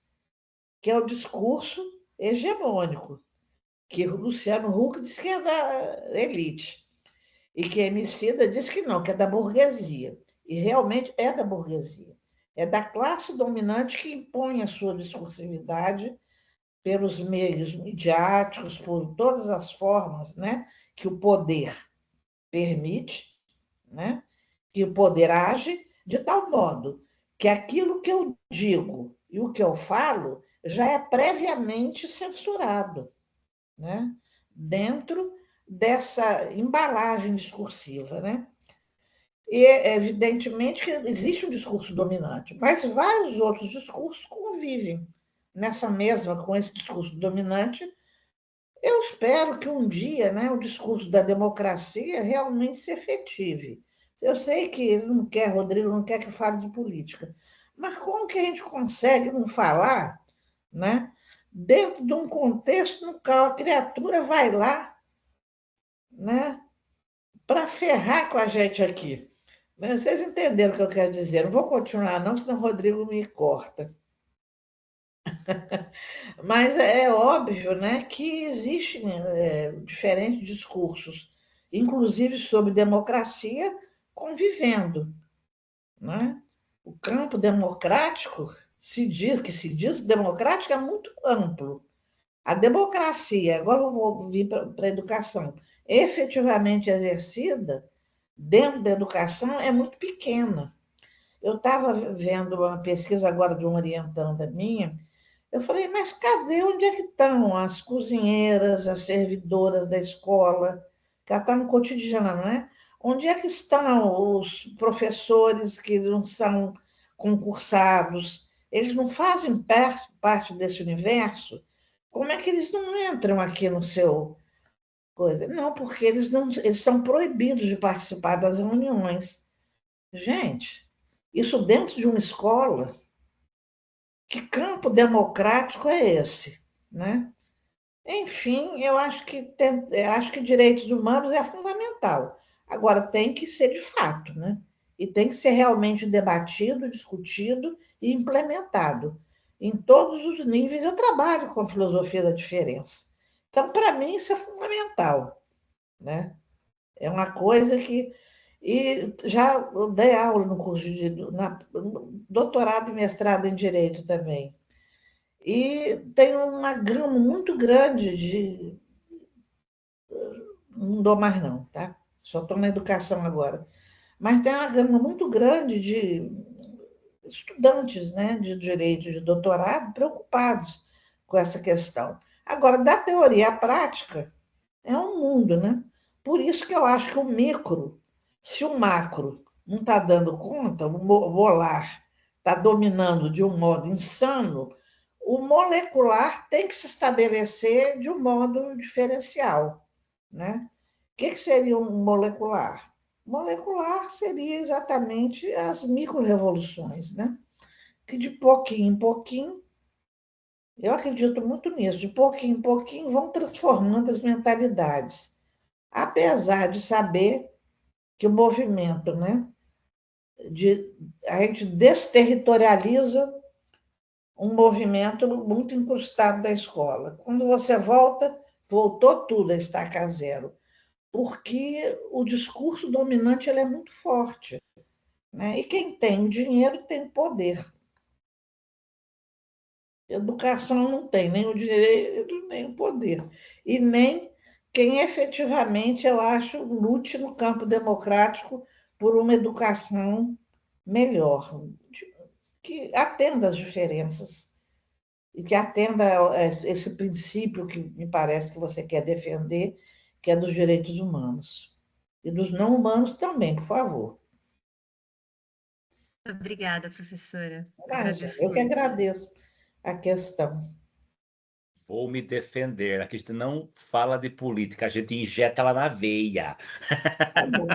que é o discurso hegemônico, que o Luciano Huck diz que é da elite, e que a Emicida diz que não, que é da burguesia. E realmente é da burguesia. É da classe dominante que impõe a sua discursividade pelos meios midiáticos, por todas as formas, né, que o poder permite, né, que o poder age de tal modo que aquilo que eu digo e o que eu falo já é previamente censurado, né, dentro dessa embalagem discursiva, né? E evidentemente que existe um discurso dominante, mas vários outros discursos convivem nessa mesma, com esse discurso dominante. Eu espero que um dia, né, o discurso da democracia realmente se efetive. Eu sei que ele não quer, Rodrigo não quer que eu fale de política, mas como que a gente consegue não falar, né, dentro de um contexto no qual a criatura vai lá, né, para ferrar com a gente aqui? Vocês entenderam o que eu quero dizer? Não vou continuar, não, senão o Rodrigo me corta. Mas é óbvio, né, que existem diferentes discursos, inclusive sobre democracia, convivendo. Né? O campo democrático se diz democrático é muito amplo. A democracia, agora eu vou vir para a educação, efetivamente exercida dentro da educação é muito pequena. Eu estava vendo uma pesquisa agora de uma orientanda minha. Eu falei, mas cadê? Onde é que estão as cozinheiras, as servidoras da escola? Que ela está no cotidiano, né? Onde é que estão os professores que não são concursados? Eles não fazem parte desse universo? Como é que eles não entram aqui no seu coisa? Não, porque eles são proibidos de participar das reuniões. Gente, isso dentro de uma escola, que campo democrático é esse, né? Enfim, acho que direitos humanos é fundamental. Agora, tem que ser de fato, né? E tem que ser realmente debatido, discutido e implementado. Em todos os níveis, eu trabalho com a filosofia da diferença. Então, para mim, isso é fundamental, né? É uma coisa que. E já dei aula no curso de doutorado e mestrado em Direito também. E tem uma gama muito grande de. Não dou mais, não, tá? Só estou na educação agora. Mas tem uma gama muito grande de estudantes, né, de direito, de doutorado, preocupados com essa questão. Agora, da teoria à prática, é um mundo, né? Por isso que eu acho que o micro, se o macro não está dando conta, o molar está dominando de um modo insano, o molecular tem que se estabelecer de um modo diferencial, né? O que seria um molecular? Molecular seria exatamente as micro-revoluções, né? Que de pouquinho em pouquinho, eu acredito muito nisso, de pouquinho em pouquinho vão transformando as mentalidades. Apesar de saber que o movimento, né, a gente desterritorializa um movimento muito incrustado da escola. Quando você volta, voltou tudo a estaca zero, porque o discurso dominante ele é muito forte, né? E quem tem o dinheiro tem o poder. Educação não tem nem o dinheiro, nem o poder. E nem quem efetivamente, eu acho, lute no campo democrático por uma educação melhor, que atenda às diferenças e que atenda a esse princípio que me parece que você quer defender, que é dos direitos humanos. E dos não humanos também, por favor. Obrigada, professora. Eu que agradeço a questão. Vou me defender. Aqui a gente não fala de política, a gente injeta ela na veia. Tá bom.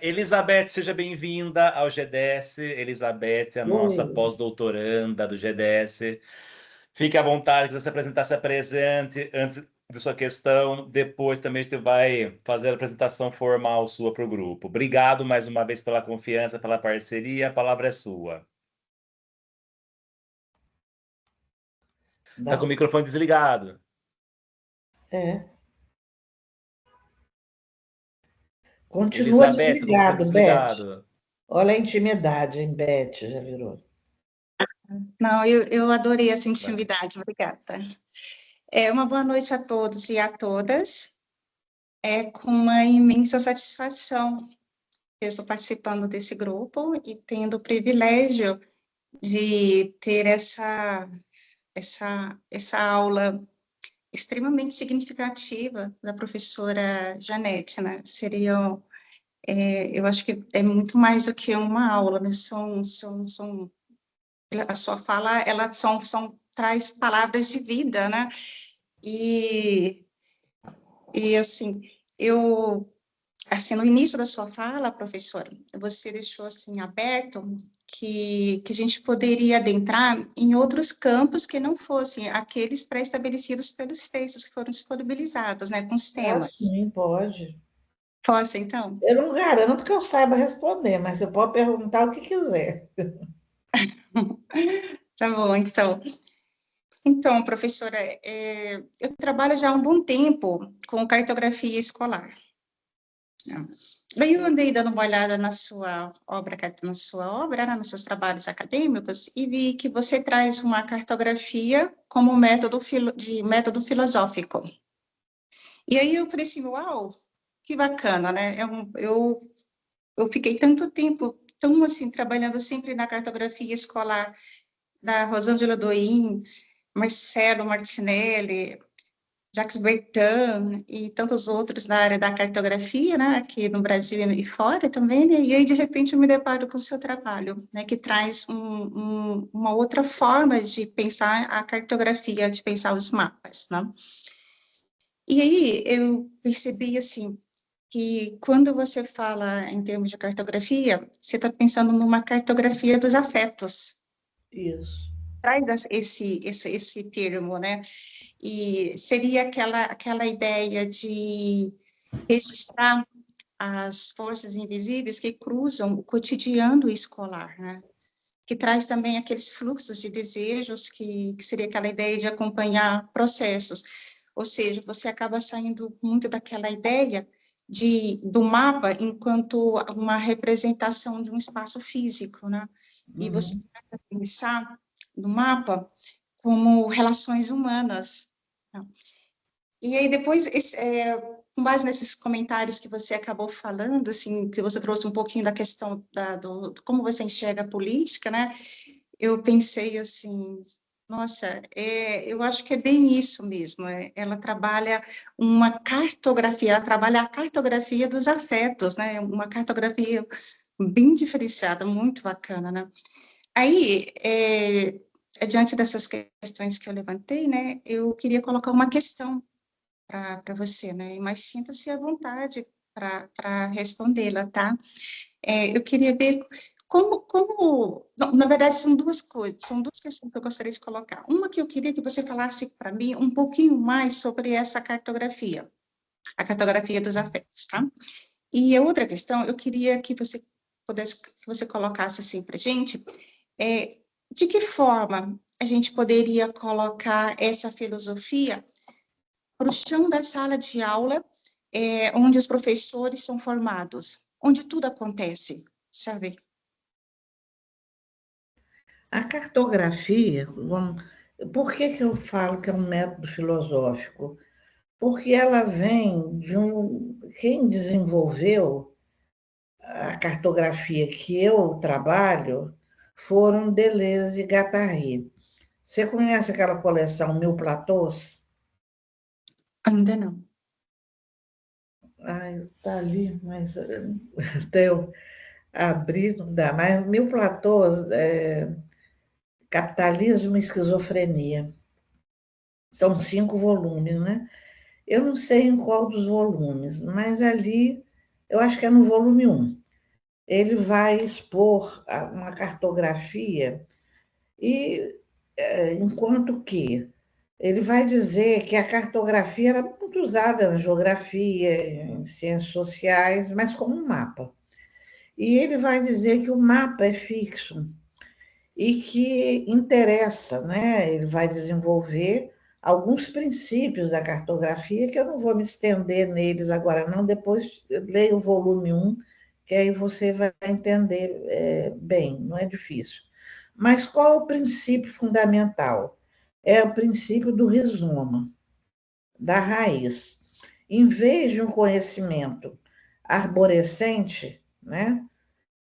Elizabeth, seja bem-vinda ao GDS. Elizabeth, a nossa Oi. pós-doutoranda do GDS. Fique à vontade, quiser se apresentar, se apresente antes de sua questão. Depois também a gente vai fazer a apresentação formal sua para o grupo. Obrigado mais uma vez pela confiança, pela parceria. A palavra é sua. Está com o microfone desligado. Continua Elizabeth, desligado, Beth. desligado. Olha a intimidade, hein, Beth, já virou. Não, eu adorei essa intimidade, obrigada. Uma boa noite a todos e a todas. É com uma imensa satisfação que eu estou participando desse grupo e tendo o privilégio de ter essa aula extremamente significativa da professora Janete, né? Eu acho que é muito mais do que uma aula, né? A sua fala, ela traz palavras de vida, né? E assim, no início da sua fala, professora, você deixou, assim, aberto que a gente poderia adentrar em outros campos que não fossem aqueles pré-estabelecidos pelos textos que foram disponibilizados, né, com os temas. Sim, pode. Posso, então? Eu não garanto que eu saiba responder, mas você pode perguntar o que quiser. Tá bom, então. Então, professora, eu trabalho já há um bom tempo com cartografia escolar. Daí eu andei dando uma olhada na sua obra, né, nos seus trabalhos acadêmicos, e vi que você traz uma cartografia como método filosófico. E aí eu falei assim, uau, que bacana, né? Eu fiquei tanto tempo, assim, trabalhando sempre na cartografia escolar da Rosângela Doim, Marcelo Martinelli, Jacques Bertin e tantos outros na área da cartografia, né, aqui no Brasil e fora também, né, e aí de repente eu me deparo com o seu trabalho, né, que traz uma outra forma de pensar a cartografia, de pensar os mapas, né. E aí eu percebi, assim, que quando você fala em termos de cartografia, você está pensando numa cartografia dos afetos. Isso. Traz esse termo, né? E seria aquela ideia de registrar as forças invisíveis que cruzam o cotidiano escolar, né? Que traz também aqueles fluxos de desejos, que seria aquela ideia de acompanhar processos. Ou seja, você acaba saindo muito daquela ideia do mapa enquanto uma representação de um espaço físico, né? E você vai pensar no mapa como relações humanas. E aí depois, com base nesses comentários que você acabou falando, assim, que você trouxe um pouquinho da questão de como você enxerga a política, né? Eu pensei assim, nossa, eu acho que é bem isso mesmo. Ela trabalha uma cartografia, ela trabalha a cartografia dos afetos, né? Uma cartografia bem diferenciada, muito bacana, né? Aí, diante dessas questões que eu levantei, né, eu queria colocar uma questão para você, né, mas sinta-se à vontade para respondê-la, tá? Eu queria ver não, na verdade, são duas coisas, são duas questões que eu gostaria de colocar. Uma que eu queria que você falasse para mim um pouquinho mais sobre essa cartografia, a cartografia dos afetos, tá? E a outra questão, eu queria que você colocasse assim para a gente, de que forma a gente poderia colocar essa filosofia para o chão da sala de aula, onde os professores são formados, onde tudo acontece, sabe? A cartografia, por que eu falo que é um método filosófico? Porque ela vem de quem desenvolveu a cartografia que eu trabalho foram Deleuze e Guattari. Você conhece aquela coleção Mil Platôs? Ainda não. Está ali, mas até eu abrir não dá. Mas Mil Platôs, Capitalismo e Esquizofrenia. São 5 volumes, né? Eu não sei em qual dos volumes, mas ali, eu acho que é no volume 1. Ele vai expor uma cartografia e enquanto que ele vai dizer que a cartografia era muito usada na geografia, em ciências sociais, mas como um mapa. E ele vai dizer que o mapa é fixo e que interessa, né? Ele vai desenvolver alguns princípios da cartografia, que eu não vou me estender neles agora, não, depois leia o volume 1, que aí você vai entender bem, não é difícil. Mas qual é o princípio fundamental? É o princípio do rizoma, da raiz. Em vez de um conhecimento arborescente, né?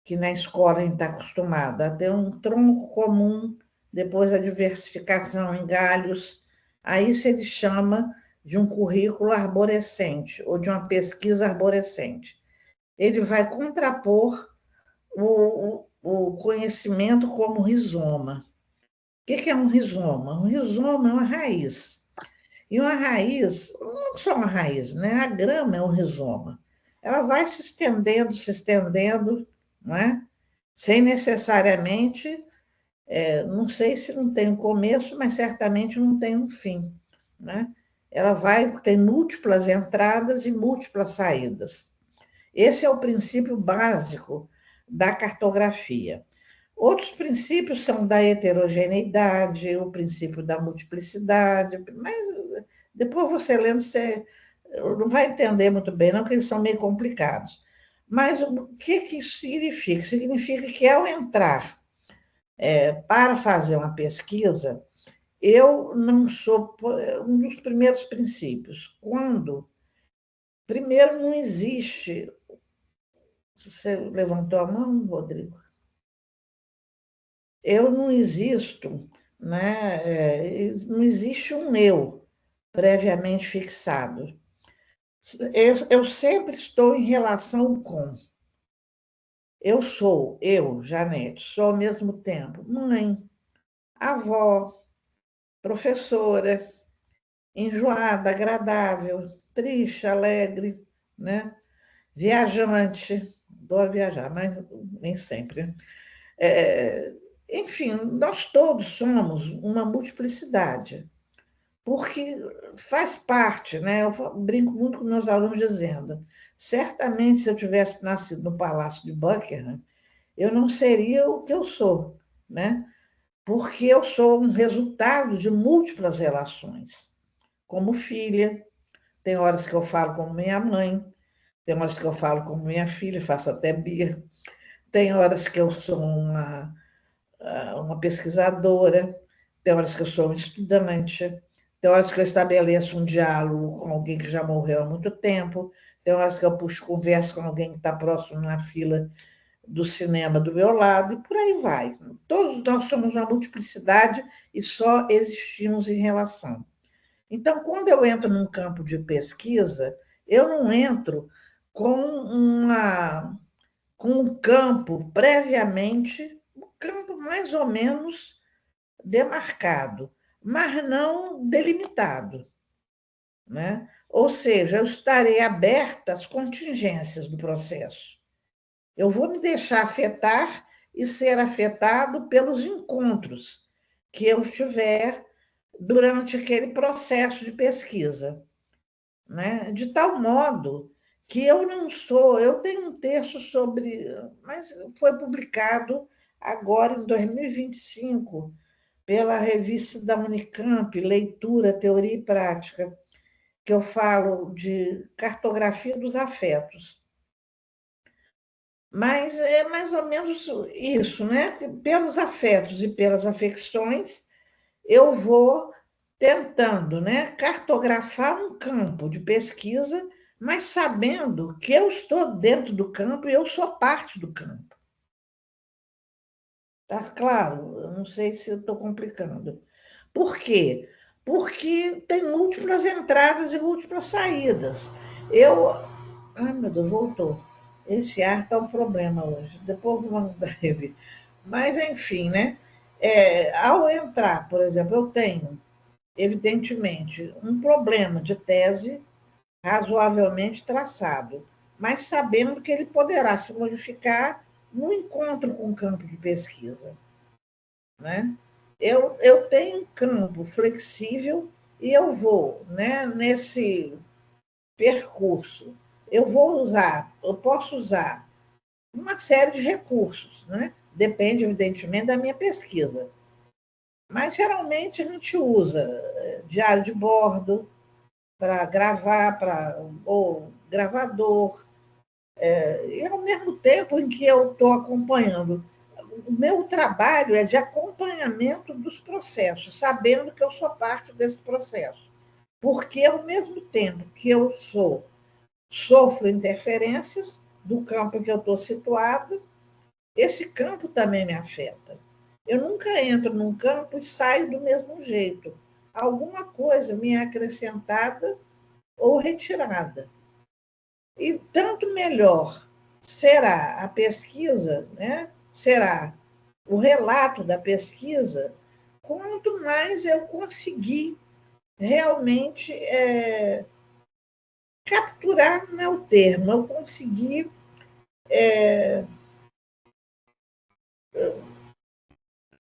Que na escola a gente está acostumado a ter um tronco comum, depois a diversificação em galhos. A isso ele chama de um currículo arborescente, ou de uma pesquisa arborescente. Ele vai contrapor o conhecimento como rizoma. O que é um rizoma? Um rizoma é uma raiz. E uma raiz, não só uma raiz, né? A grama é um rizoma. Ela vai se estendendo, não é? Sem necessariamente, não sei se não tem um começo, mas certamente não tem um fim, né? Ela vai ter múltiplas entradas e múltiplas saídas. Esse é o princípio básico da cartografia. Outros princípios são da heterogeneidade, o princípio da multiplicidade, mas depois você lendo, você não vai entender muito bem, não, porque eles são meio complicados. Mas o que isso significa? Significa que, ao entrar para fazer uma pesquisa, eu não sou um dos primeiros princípios. Primeiro, não existe. Você levantou a mão, Rodrigo? Eu não existo, né? Não existe um eu previamente fixado. Eu sempre estou em relação com. Eu, Janete, sou ao mesmo tempo mãe, avó, professora, enjoada, agradável, triste, alegre, né? Viajante, adoro viajar, mas nem sempre. Enfim, nós todos somos uma multiplicidade, porque faz parte, né? Eu brinco muito com meus alunos dizendo, certamente se eu tivesse nascido no Palácio de Buckingham, eu não seria o que eu sou, né? Porque eu sou um resultado de múltiplas relações. Como filha, tem horas que eu falo como minha mãe, tem horas que eu falo como minha filha, faço até birra, tem horas que eu sou uma pesquisadora, tem horas que eu sou um estudante, tem horas que eu estabeleço um diálogo com alguém que já morreu há muito tempo, tem horas que eu puxo conversa com alguém que está próximo na fila do cinema do meu lado, e por aí vai. Todos nós somos uma multiplicidade e só existimos em relação. Então, quando eu entro num campo de pesquisa, eu não entro com um campo previamente, um campo mais ou menos demarcado, mas não delimitado, né? Ou seja, eu estarei aberta às contingências do processo. Eu vou me deixar afetar e ser afetado pelos encontros que eu tiver durante aquele processo de pesquisa, né? De tal modo que eu não sou, eu tenho um texto sobre, mas foi publicado agora em 2025 pela revista da Unicamp, Leitura, Teoria e Prática, que eu falo de cartografia dos afetos. Mas é mais ou menos isso, né? Pelos afetos e pelas afecções, eu vou tentando, né, cartografar um campo de pesquisa, mas sabendo que eu estou dentro do campo e eu sou parte do campo. Tá claro? Eu não sei se eu estou complicando. Por quê? Porque tem múltiplas entradas e múltiplas saídas. Ai, meu Deus, voltou. Esse ar está um problema hoje. Depois vou mandar rever. Mas, enfim, né? Ao entrar, por exemplo, eu tenho, evidentemente, um problema de tese razoavelmente traçado, mas sabendo que ele poderá se modificar no encontro com o campo de pesquisa, né? eu tenho um campo flexível e eu vou, né, nesse percurso. Eu posso usar uma série de recursos, né? Depende, evidentemente, da minha pesquisa. Mas, geralmente, a gente usa diário de bordo para gravar, ou gravador, e, ao mesmo tempo em que eu estou acompanhando. O meu trabalho é de acompanhamento dos processos, sabendo que eu sou parte desse processo. Porque, ao mesmo tempo que eu sofro interferências do campo em que eu estou situada, esse campo também me afeta. Eu nunca entro num campo e saio do mesmo jeito. Alguma coisa me é acrescentada ou retirada. E tanto melhor será a pesquisa, né? Será o relato da pesquisa, quanto mais eu conseguir realmente capturar, não é o termo, eu conseguir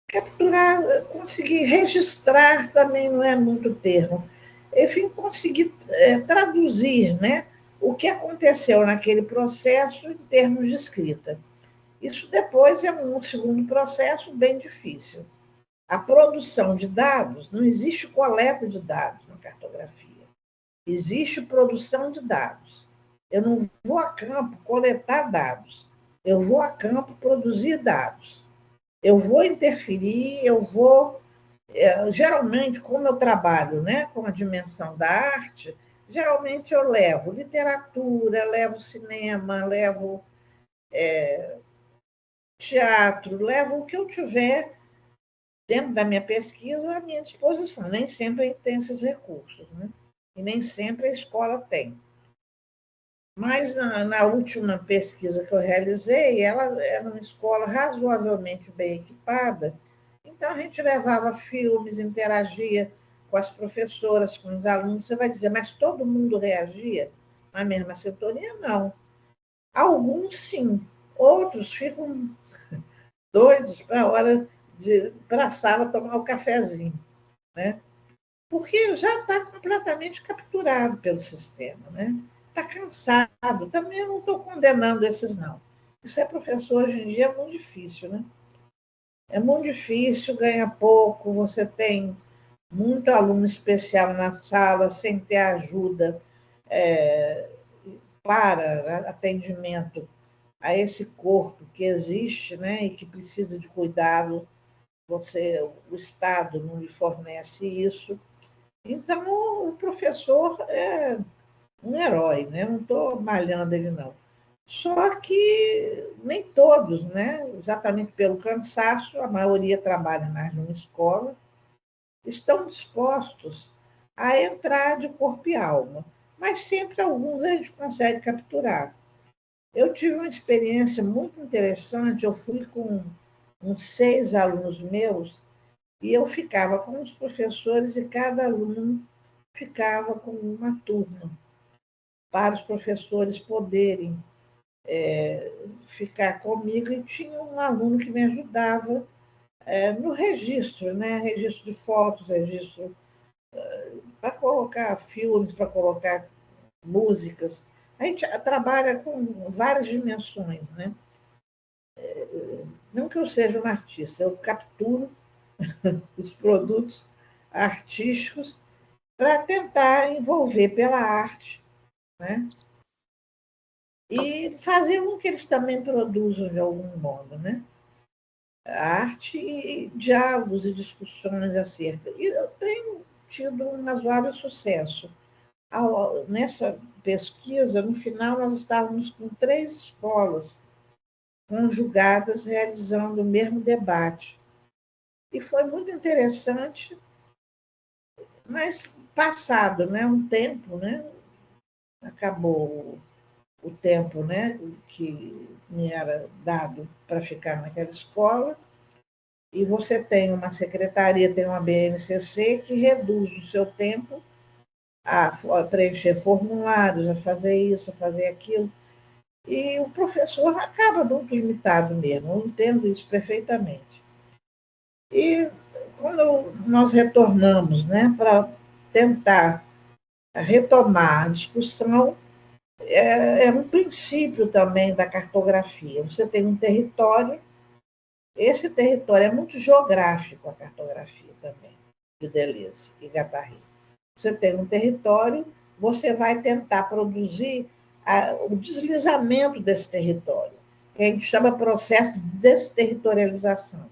capturar, conseguir registrar também não é muito termo. Enfim, conseguir traduzir, né, o que aconteceu naquele processo em termos de escrita. Isso depois é um segundo processo bem difícil. A produção de dados, não existe coleta de dados na cartografia. Existe produção de dados. Eu não vou a campo coletar dados. Eu vou a campo produzir dados. Eu vou interferir, eu vou... geralmente, como eu trabalho, né, com a dimensão da arte, geralmente eu levo literatura, levo cinema, levo teatro, levo o que eu tiver dentro da minha pesquisa à minha disposição. Nem sempre tem esses recursos, né? E nem sempre a escola tem. Mas na última pesquisa que eu realizei, ela era uma escola razoavelmente bem equipada, então a gente levava filmes, interagia com as professoras, com os alunos. Você vai dizer, mas todo mundo reagia na mesma sintonia? Não. Alguns sim, outros ficam doidos para a hora de para a sala tomar o cafezinho, né? Porque já está completamente capturado pelo sistema, né? Está cansado. Também eu não estou condenando esses, não. Ser professor hoje em dia é muito difícil, né? É muito difícil, ganha pouco, você tem muito aluno especial na sala, sem ter ajuda para atendimento a esse corpo que existe, né, e que precisa de cuidado. O Estado não lhe fornece isso. Então, o professor é um herói, né? Não estou malhando ele, não. Só que nem todos, né? Exatamente pelo cansaço, a maioria trabalha mais numa escola, estão dispostos a entrar de corpo e alma. Mas sempre alguns a gente consegue capturar. Eu tive uma experiência muito interessante, eu fui com uns 6 alunos meus, e eu ficava com os professores e cada aluno ficava com uma turma, para os professores poderem ficar comigo, e tinha um aluno que me ajudava no registro, né? Registro de fotos, registro para colocar filmes, para colocar músicas. A gente trabalha com várias dimensões, né? Não que eu seja uma artista, eu capturo os produtos artísticos para tentar envolver pela arte, né? E fazer com que eles também produzam de algum modo, né? A arte e diálogos e discussões acerca. E eu tenho tido um razoável sucesso. Nessa pesquisa, no final, nós estávamos com 3 escolas conjugadas realizando o mesmo debate. E foi muito interessante, mas passado, né, um tempo, né, acabou o tempo, né, que me era dado para ficar naquela escola, e você tem uma secretaria, tem uma BNCC que reduz o seu tempo a preencher formulários, a fazer isso, a fazer aquilo, e o professor acaba muito limitado mesmo, eu entendo isso perfeitamente. E quando nós retornamos, né, para tentar retomar a discussão, é um princípio também da cartografia. Você tem um território, esse território é muito geográfico, a cartografia também, de Deleuze e Guattari. Você tem um território, você vai tentar produzir o deslizamento desse território, que a gente chama processo de desterritorialização.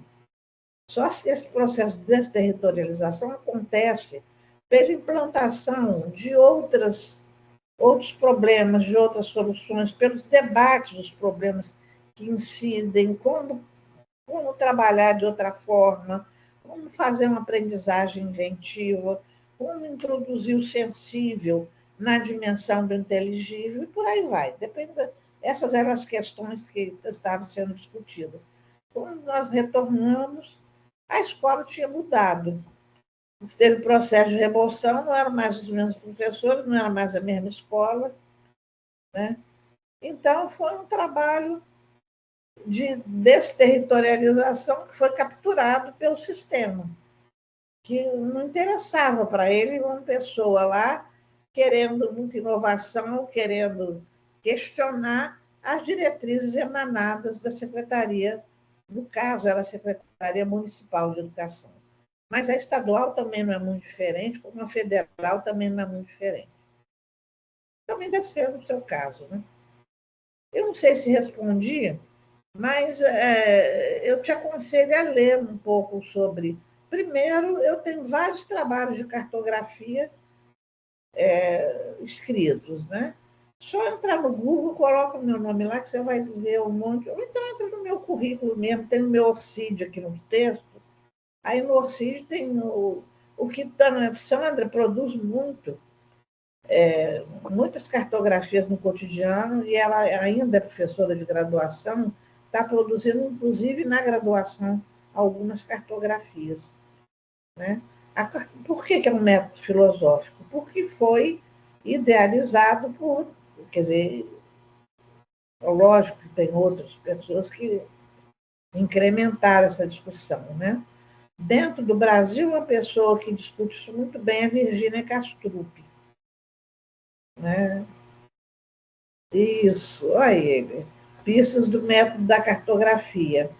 Só que esse processo de desterritorialização acontece pela implantação de outros problemas, de outras soluções, pelos debates dos problemas que incidem, como trabalhar de outra forma, como fazer uma aprendizagem inventiva, como introduzir o sensível na dimensão do inteligível, e por aí vai. Essas eram as questões que estavam sendo discutidas. Quando nós retornamos, a escola tinha mudado. Teve processo de remoção, não eram mais os mesmos professores, não era mais a mesma escola, né? Então, foi um trabalho de desterritorialização que foi capturado pelo sistema, que não interessava para ele uma pessoa lá querendo muita inovação, querendo questionar as diretrizes emanadas da Secretaria, no caso, era a Secretaria Municipal de Educação. Mas a estadual também não é muito diferente, como a federal também não é muito diferente. Também deve ser no seu caso, né? Eu não sei se respondi, mas eu te aconselho a ler um pouco sobre... Primeiro, eu tenho vários trabalhos de cartografia escritos, né? Só entrar no Google, coloca o meu nome lá, que você vai ver um monte... Ou então entra no meu currículo mesmo, tem o meu Orcid aqui no texto. Aí no Orcid tem o que Sandra produz muito, muitas cartografias no cotidiano, e ela ainda é professora de graduação, está produzindo, inclusive, na graduação, algumas cartografias, né? Por que é um método filosófico? Porque foi idealizado por... Quer dizer, lógico que tem outras pessoas que incrementaram essa discussão, né? Dentro do Brasil, uma pessoa que discute isso muito bem é Virginia Castrup, né? Isso, olha ele. Pistas do método da cartografia.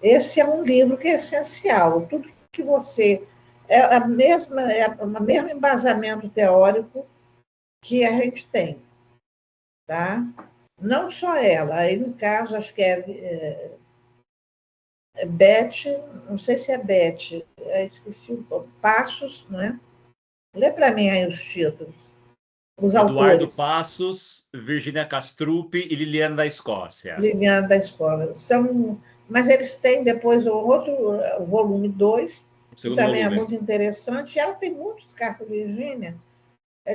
Esse é um livro que é essencial. Tudo que você... É o mesmo embasamento teórico que a gente tem, tá? Não só ela. Aí, no caso, acho que é Beth, não sei se é Beth, esqueci o nome, Passos, não é? Lê para mim aí os títulos, os Eduardo autores. Passos, Virginia Castrup e Liliana da Escócia. Liliana da Escola. Mas eles têm depois o outro, o volume 2, que também é muito interessante. E ela tem muitos cartas, Virginia.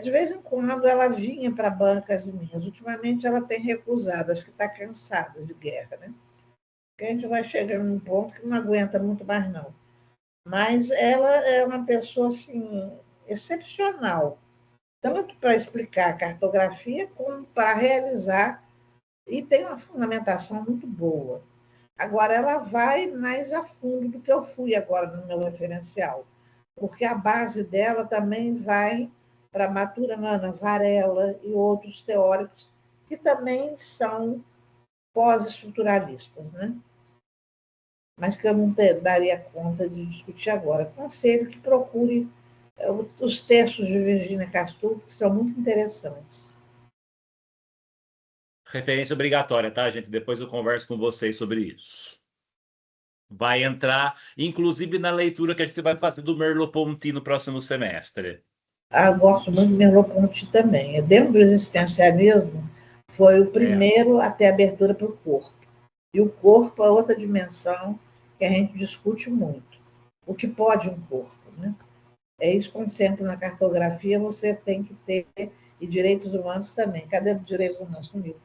De vez em quando ela vinha para bancas minhas. Ultimamente ela tem recusado, acho que está cansada de guerra, né? Porque a gente vai chegando num ponto que não aguenta muito mais, não. Mas ela é uma pessoa, assim, excepcional, tanto para explicar a cartografia, como para realizar, e tem uma fundamentação muito boa. Agora, ela vai mais a fundo do que eu fui agora no meu referencial, porque a base dela também vai para Maturana, Varela e outros teóricos que também são pós-estruturalistas, né? Mas que eu não daria conta de discutir agora. Aconselho que procure os textos de Virginia Castrup, que são muito interessantes. Referência obrigatória, tá, gente? Depois eu converso com vocês sobre isso. Vai entrar, inclusive, na leitura que a gente vai fazer do Merleau-Ponty no próximo semestre. Eu gosto muito de Merleau-Ponty também. Dentro do existencialismo, foi o primeiro a ter abertura para o corpo. E o corpo é outra dimensão que a gente discute muito. O que pode um corpo, né? É isso, quando você entra na cartografia, você tem que ter, e direitos humanos também. Cadê os direitos humanos comigo?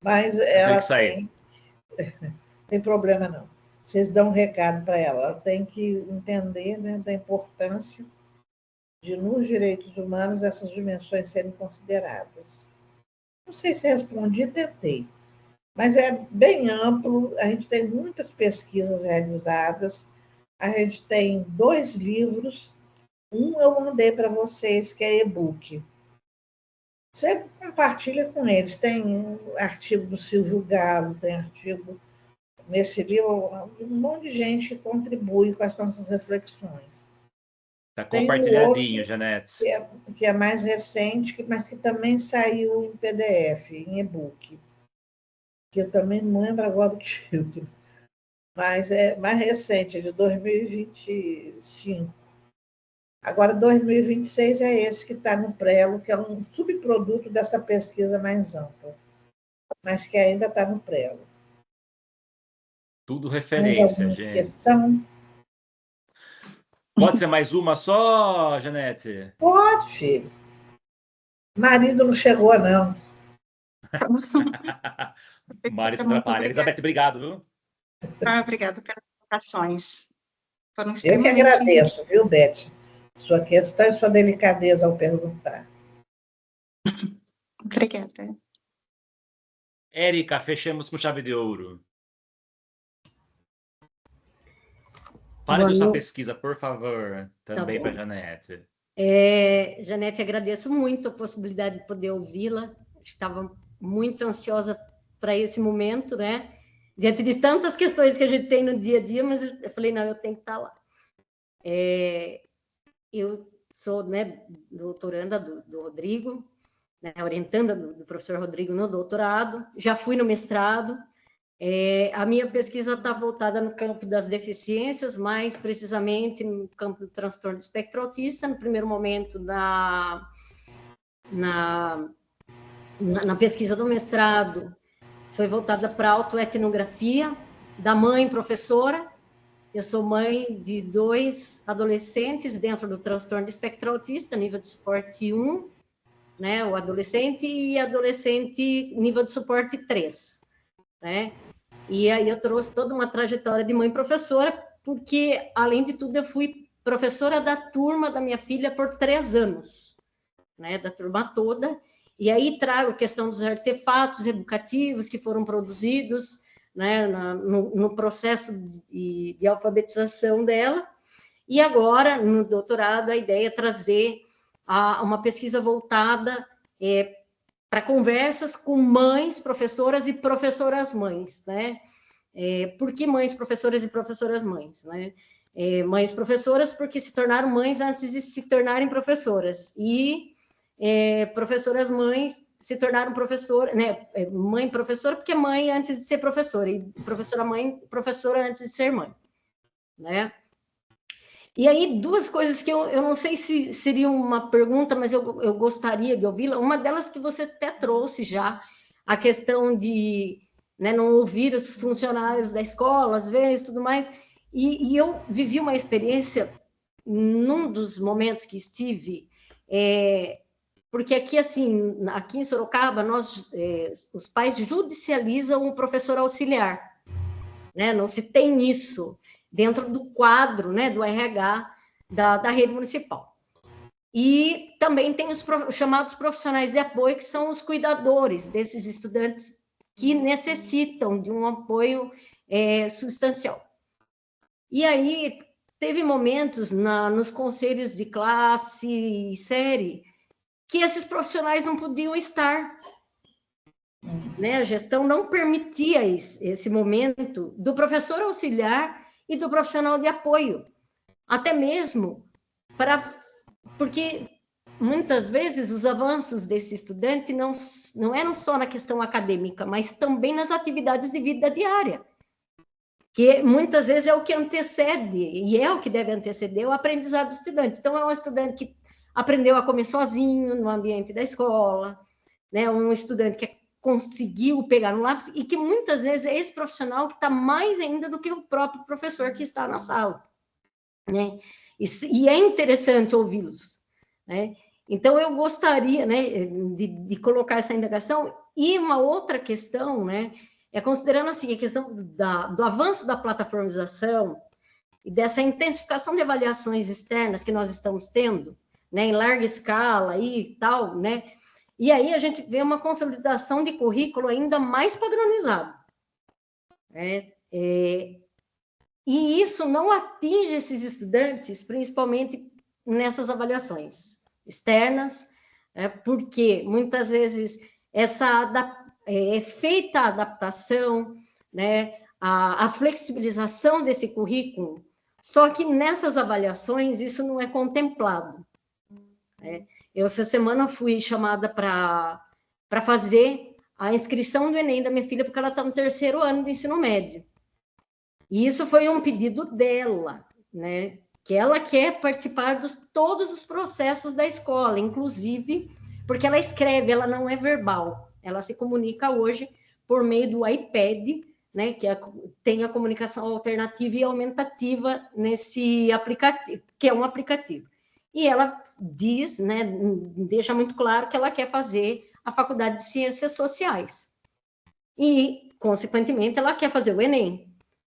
Mas ela tem problema não. Vocês dão um recado para ela. Ela tem que entender, né, da importância de, nos direitos humanos, essas dimensões serem consideradas. Não sei se respondi, tentei. Mas é bem amplo, a gente tem muitas pesquisas realizadas, a gente tem 2 livros. Um eu mandei para vocês, que é e-book. Você compartilha com eles. Tem artigo do Silvio Galo, tem artigo nesse livro, um monte de gente que contribui com as nossas reflexões. Tá Tem compartilhadinho, outro Janete. que é mais recente, mas que também saiu em PDF, em e-book, que eu também não lembro agora o título, mas é mais recente, é de 2025. Agora, 2026 é esse que está no Prelo, que é um subproduto dessa pesquisa mais ampla, mas que ainda está no Prelo. Tudo Mais referência, alguma gente. questão? Pode ser mais uma só, Janete? Pode, filho. Marido não chegou, não. Mari se Muito atrapalha. obrigada. Elizabeth, obrigado, viu? Obrigada pelas colocações. Foram Eu que extremamente agradeço, viu, Beth? Sua questão e sua delicadeza ao perguntar. obrigada. Érica, fechamos com chave de ouro. Fale da sua pesquisa, por favor, também para a Janete. Janete, agradeço muito a possibilidade de poder ouvi-la. Estava muito ansiosa para esse momento, né? Diante de tantas questões que a gente tem no dia a dia, mas eu falei, não, eu tenho que estar lá. Eu sou, né, doutoranda do Rodrigo, né, orientanda do professor Rodrigo no doutorado, já fui no mestrado. A minha pesquisa está voltada no campo das deficiências, mais precisamente no campo do transtorno do espectro autista. No primeiro momento, na pesquisa do mestrado, foi voltada para a autoetnografia da mãe professora. Eu sou mãe de 2 adolescentes dentro do transtorno do espectro autista, nível de suporte 1, né, o adolescente, e adolescente nível de suporte 3, né? E aí eu trouxe toda uma trajetória de mãe professora, porque, além de tudo, eu fui professora da turma da minha filha por 3 anos, né, da turma toda, e aí trago a questão dos artefatos educativos que foram produzidos, né, no processo de alfabetização dela, e agora, no doutorado, a ideia é trazer uma pesquisa voltada para conversas com mães, professoras e professoras mães, né? Por que mães, professoras e professoras mães, né? Mães professoras porque se tornaram mães antes de se tornarem professoras, e professoras mães se tornaram professora, né? Mãe professora porque é mãe antes de ser professora, e professora mãe, professora antes de ser mãe, né? E aí, 2 coisas que eu não sei se seria uma pergunta, mas eu gostaria de ouvi-la. Uma delas que você até trouxe já, a questão de, né, não ouvir os funcionários da escola, às vezes, tudo mais. E eu vivi uma experiência num dos momentos que estive, porque aqui, assim, aqui em Sorocaba, os pais judicializam o professor auxiliar, né? Não se tem isso dentro do quadro, né, do RH da rede municipal. E também tem os chamados profissionais de apoio, que são os cuidadores desses estudantes que necessitam de um apoio substancial. E aí, teve momentos nos conselhos de classe e série que esses profissionais não podiam estar, né? A gestão não permitia esse momento do professor auxiliar e do profissional de apoio, até mesmo porque muitas vezes os avanços desse estudante não eram só na questão acadêmica, mas também nas atividades de vida diária, que muitas vezes é o que antecede, e é o que deve anteceder o aprendizado do estudante. Então, é um estudante que aprendeu a comer sozinho no ambiente da escola, né? Um estudante que conseguiu pegar um lápis, e que muitas vezes é esse profissional que está mais ainda do que o próprio professor que está na sala, né? E é interessante ouvi-los, né? Então, eu gostaria, né, de colocar essa indagação. E uma outra questão, né, considerando assim, a questão do avanço da plataformização e dessa intensificação de avaliações externas que nós estamos tendo, né, em larga escala e tal, né? E aí a gente vê uma consolidação de currículo ainda mais padronizado, né? E isso não atinge esses estudantes, principalmente nessas avaliações externas, porque muitas vezes é feita a adaptação, né, a flexibilização desse currículo, só que nessas avaliações isso não é contemplado. Eu, essa semana, fui chamada para fazer a inscrição do Enem da minha filha, porque ela está no 3º ano do ensino médio. E isso foi um pedido dela, né? Que ela quer participar de todos os processos da escola, inclusive porque ela escreve, ela não é verbal. Ela se comunica hoje por meio do iPad, né? Que tem a comunicação alternativa e aumentativa nesse aplicativo, que é um aplicativo. E ela diz, né, deixa muito claro que ela quer fazer a Faculdade de Ciências Sociais. E, consequentemente, ela quer fazer o Enem.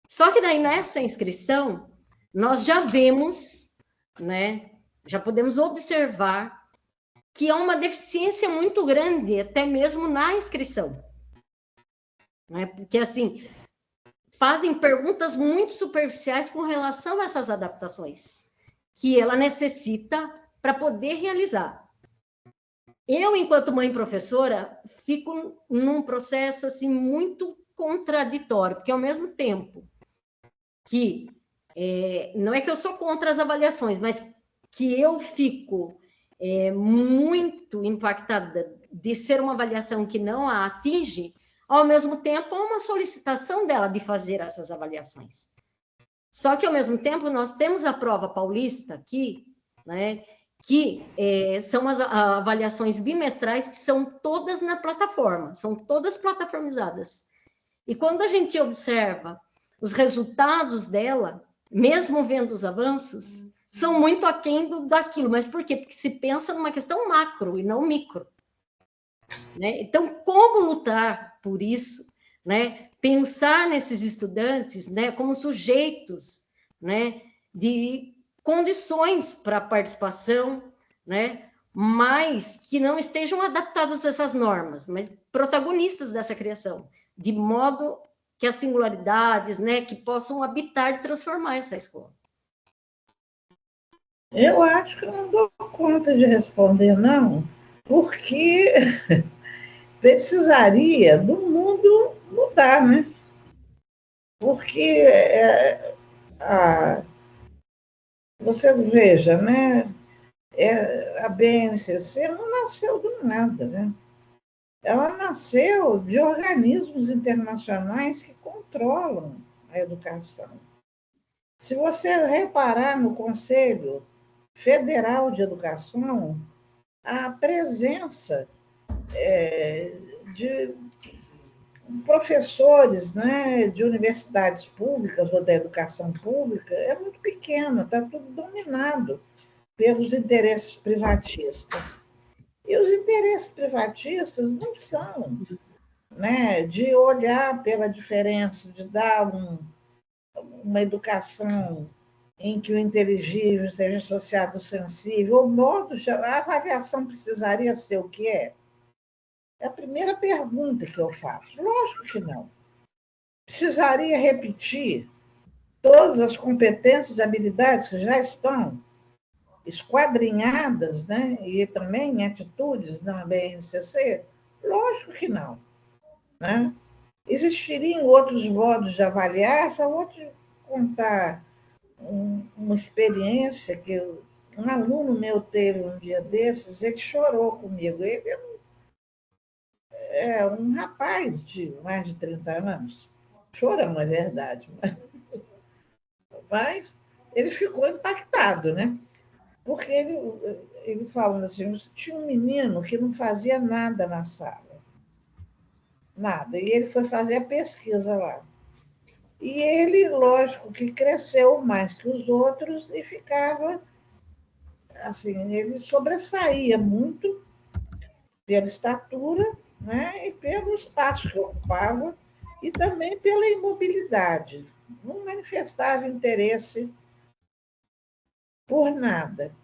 Só que daí, nessa inscrição, nós já vemos, né, já podemos observar que há uma deficiência muito grande, até mesmo na inscrição. Né? Porque, assim, fazem perguntas muito superficiais com relação a essas adaptações que ela necessita para poder realizar. Eu, enquanto mãe professora, fico num processo assim muito contraditório, porque ao mesmo tempo que não é que eu sou contra as avaliações, mas que eu fico muito impactada de ser uma avaliação que não a atinge, ao mesmo tempo há uma solicitação dela de fazer essas avaliações. Só que, ao mesmo tempo, nós temos a prova paulista aqui, né, que são as avaliações bimestrais, que são todas na plataforma, são todas plataformizadas. E quando a gente observa os resultados dela, mesmo vendo os avanços, são muito aquém daquilo. Mas por quê? Porque se pensa numa questão macro e não micro. Né? Então, como lutar por isso, né? Pensar nesses estudantes, né, como sujeitos, né, de condições para a participação, né, mas que não estejam adaptadas a essas normas, mas protagonistas dessa criação, de modo que as singularidades, né, que possam habitar e transformar essa escola. Eu acho que eu não dou conta de responder, não, porque precisaria do mundo mudar, né? Porque você veja, né? A BNCC não nasceu do nada, né? Ela nasceu de organismos internacionais que controlam a educação. Se você reparar no Conselho Federal de Educação, a presença de professores, né, de universidades públicas ou da educação pública é muito pequena, está tudo dominado pelos interesses privatistas. E os interesses privatistas não são, né, de olhar pela diferença, de dar uma educação em que o inteligível seja associado ao sensível, ou modo, a avaliação precisaria ser o que é? É a primeira pergunta que eu faço. Lógico que não. Precisaria repetir todas as competências e habilidades que já estão esquadrinhadas, né? E também em atitudes na BNCC? Lógico que não. Né? Existiriam outros modos de avaliar, só vou te contar uma experiência que um aluno meu teve um dia desses, ele chorou comigo. Ele é um rapaz de mais de 30 anos. Chorão, é verdade. Mas ele ficou impactado, né? Porque ele falando assim, tinha um menino que não fazia nada na sala. Nada. E ele foi fazer a pesquisa lá. E ele, lógico, que cresceu mais que os outros e ficava, assim, ele sobressaía muito pela estatura, né, e pelo espaço que ocupava e também pela imobilidade. Não manifestava interesse por nada.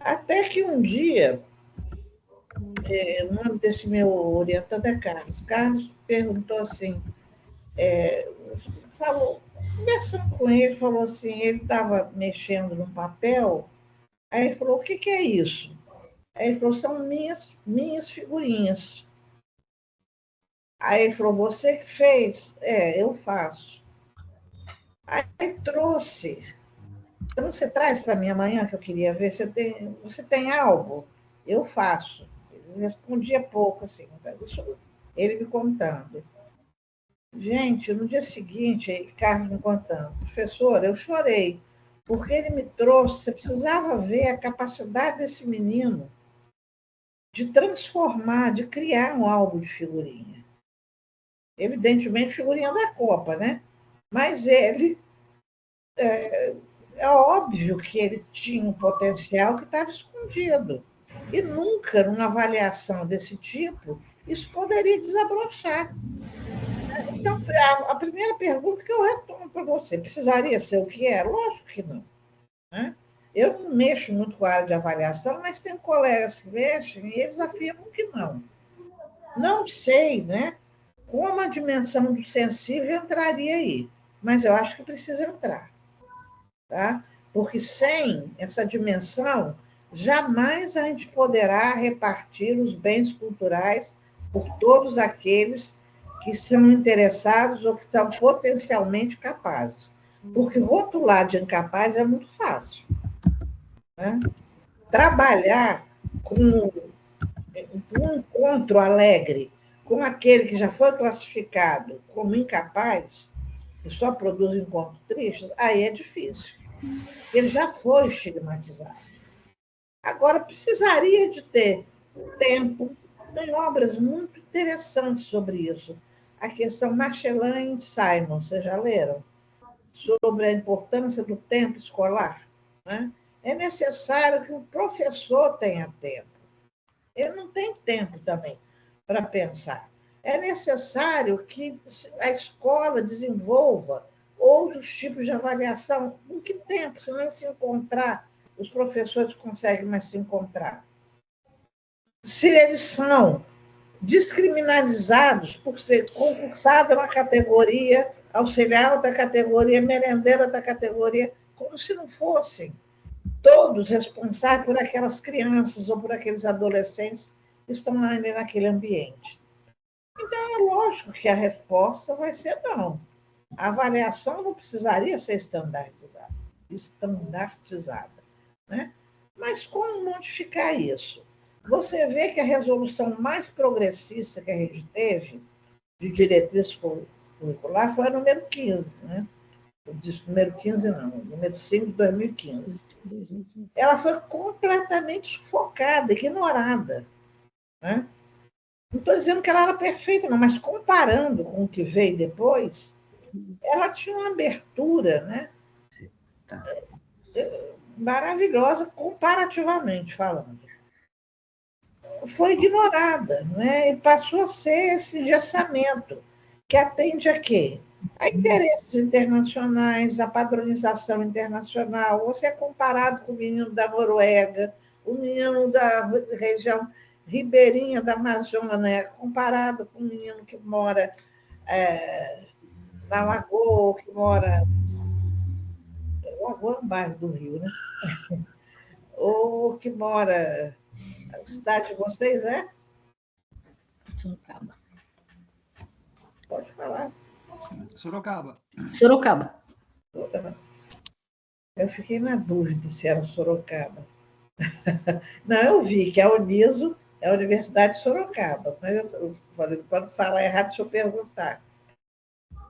Até que um dia, o nome desse meu orientador é Carlos. Carlos perguntou assim, falou, Conversando com ele, falou assim, ele estava mexendo num papel, aí ele falou, o que que é isso? Aí ele falou, são minhas figurinhas. Aí ele falou, você que fez? É, eu faço. Aí trouxe. Então, você traz para mim amanhã que eu queria ver, você tem algo? Eu faço. Ele respondia pouco, assim, ele me contando. Gente, no dia seguinte, aí, Carlos me contando, professora, eu chorei, porque ele me trouxe, você precisava ver a capacidade desse menino de transformar, de criar um álbum de figurinha. Evidentemente, figurinha da Copa, né? Mas ele, é óbvio que ele tinha um potencial que estava escondido. E nunca, numa avaliação desse tipo, isso poderia desabrochar. Então, a primeira pergunta que eu retorno para você, precisaria ser o que é? Lógico que não. Né? Eu não mexo muito com a área de avaliação, mas tem colegas que mexem e eles afirmam que não. Não sei, né, como a dimensão do sensível entraria aí, mas eu acho que precisa entrar. Tá? Porque sem essa dimensão, jamais a gente poderá repartir os bens culturais por todos aqueles que são interessados ou que são potencialmente capazes. Porque rotular de incapaz é muito fácil. Né? Trabalhar com um encontro alegre com aquele que já foi classificado como incapaz, que só produz encontros tristes, aí é difícil. Ele já foi estigmatizado. Agora, precisaria de ter tempo. Tem obras muito interessantes sobre isso. A questão Marcelin e Simon, vocês já leram? Sobre a importância do tempo escolar. Né? É necessário que o professor tenha tempo. Ele não tem tempo também para pensar. É necessário que a escola desenvolva outros tipos de avaliação. Em que tempo? Se não se encontrar, os professores conseguem mais se encontrar. Se eles são descriminalizados por ser concursado na categoria, auxiliar da categoria, merendeira da categoria, como se não fossem todos responsáveis por aquelas crianças ou por aqueles adolescentes que estão ali naquele ambiente. Então, é lógico que a resposta vai ser não. A avaliação não precisaria ser standardizada. Né? Mas como modificar isso? Você vê que a resolução mais progressista que a gente teve, de diretriz curricular, foi a número 15, né? Número 15 não, número 5 de 2015. Ela foi completamente sufocada, ignorada. Né? Não estou dizendo que ela era perfeita, não, mas comparando com o que veio depois, ela tinha uma abertura, né? Maravilhosa, comparativamente falando. Foi ignorada, né? E passou a ser esse engessamento, que atende a quê? A interesses internacionais, a padronização internacional. Você é comparado com o menino da Noruega, o menino da região ribeirinha da Amazônia, comparado com o menino que mora na Lagoa, que mora... Lagoa é um bairro do Rio, né? Ou que mora... A cidade de vocês é? Sorocaba. Pode falar. Sorocaba. Sorocaba. Eu fiquei na dúvida se era Sorocaba. Não, eu vi que a Uniso é a Universidade de Sorocaba, mas eu falei, quando falar errado, deixa eu perguntar.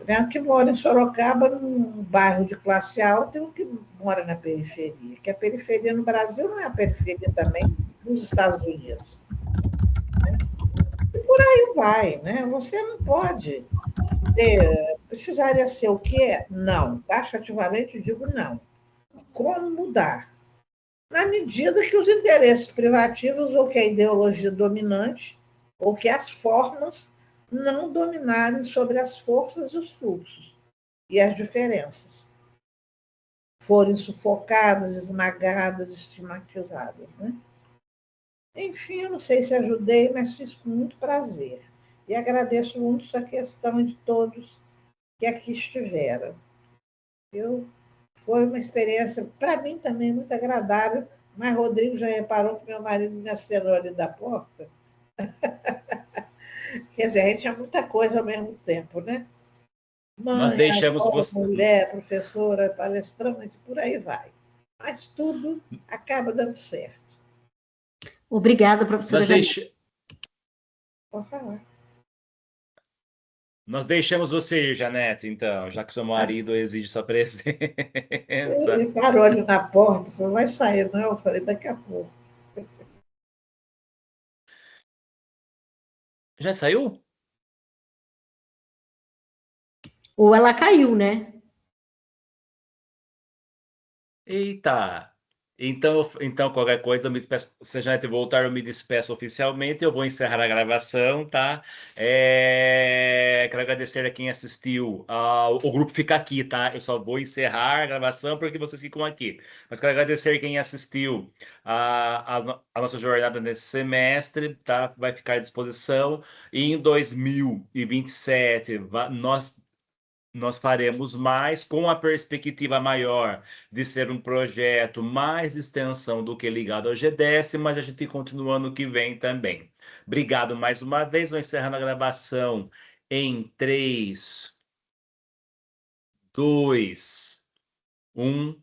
Tem um que mora em Sorocaba, num bairro de classe alta, e um que mora na periferia. Que a periferia no Brasil não é a periferia também nos Estados Unidos. E por aí vai, né? Você não pode precisaria ser o quê? Não. Taxativamente digo não. Como mudar? Na medida que os interesses privativos ou que a ideologia dominante ou que as formas não dominarem sobre as forças e os fluxos e as diferenças forem sufocadas, esmagadas, estigmatizadas. Né? Enfim, eu não sei se ajudei, mas fiz com muito prazer. E agradeço muito essa questão de todos que aqui estiveram. Foi uma experiência, para mim também, muito agradável, mas Rodrigo já reparou que meu marido me acenou ali da porta. Quer dizer, a gente tinha muita coisa ao mesmo tempo, né? Nós Mãe, deixamos avó, você. mulher, professora, palestrante, por aí vai. Mas tudo acaba dando certo. Obrigada, professora Nós, Janete. deix... Pode falar. Nós deixamos você ir, Janete, então, já que seu marido exige sua presença. Ele parou ali na porta, falou, vai sair, não? Eu falei, daqui a pouco. Já saiu? Ou ela caiu, né? Eita! Então, qualquer coisa, eu me despeço. Se a Janete voltar, eu me despeço oficialmente. Eu vou encerrar a gravação, tá? Quero agradecer a quem assistiu. O grupo fica aqui, tá? Eu só vou encerrar a gravação porque vocês ficam aqui. Mas quero agradecer quem assistiu a nossa jornada nesse semestre, tá? Vai ficar à disposição. E em 2027, nós faremos mais com a perspectiva maior de ser um projeto mais extensão do que ligado ao GDS, mas a gente continua ano que vem também. Obrigado mais uma vez. Vou encerrando a gravação em 3, 2, 1.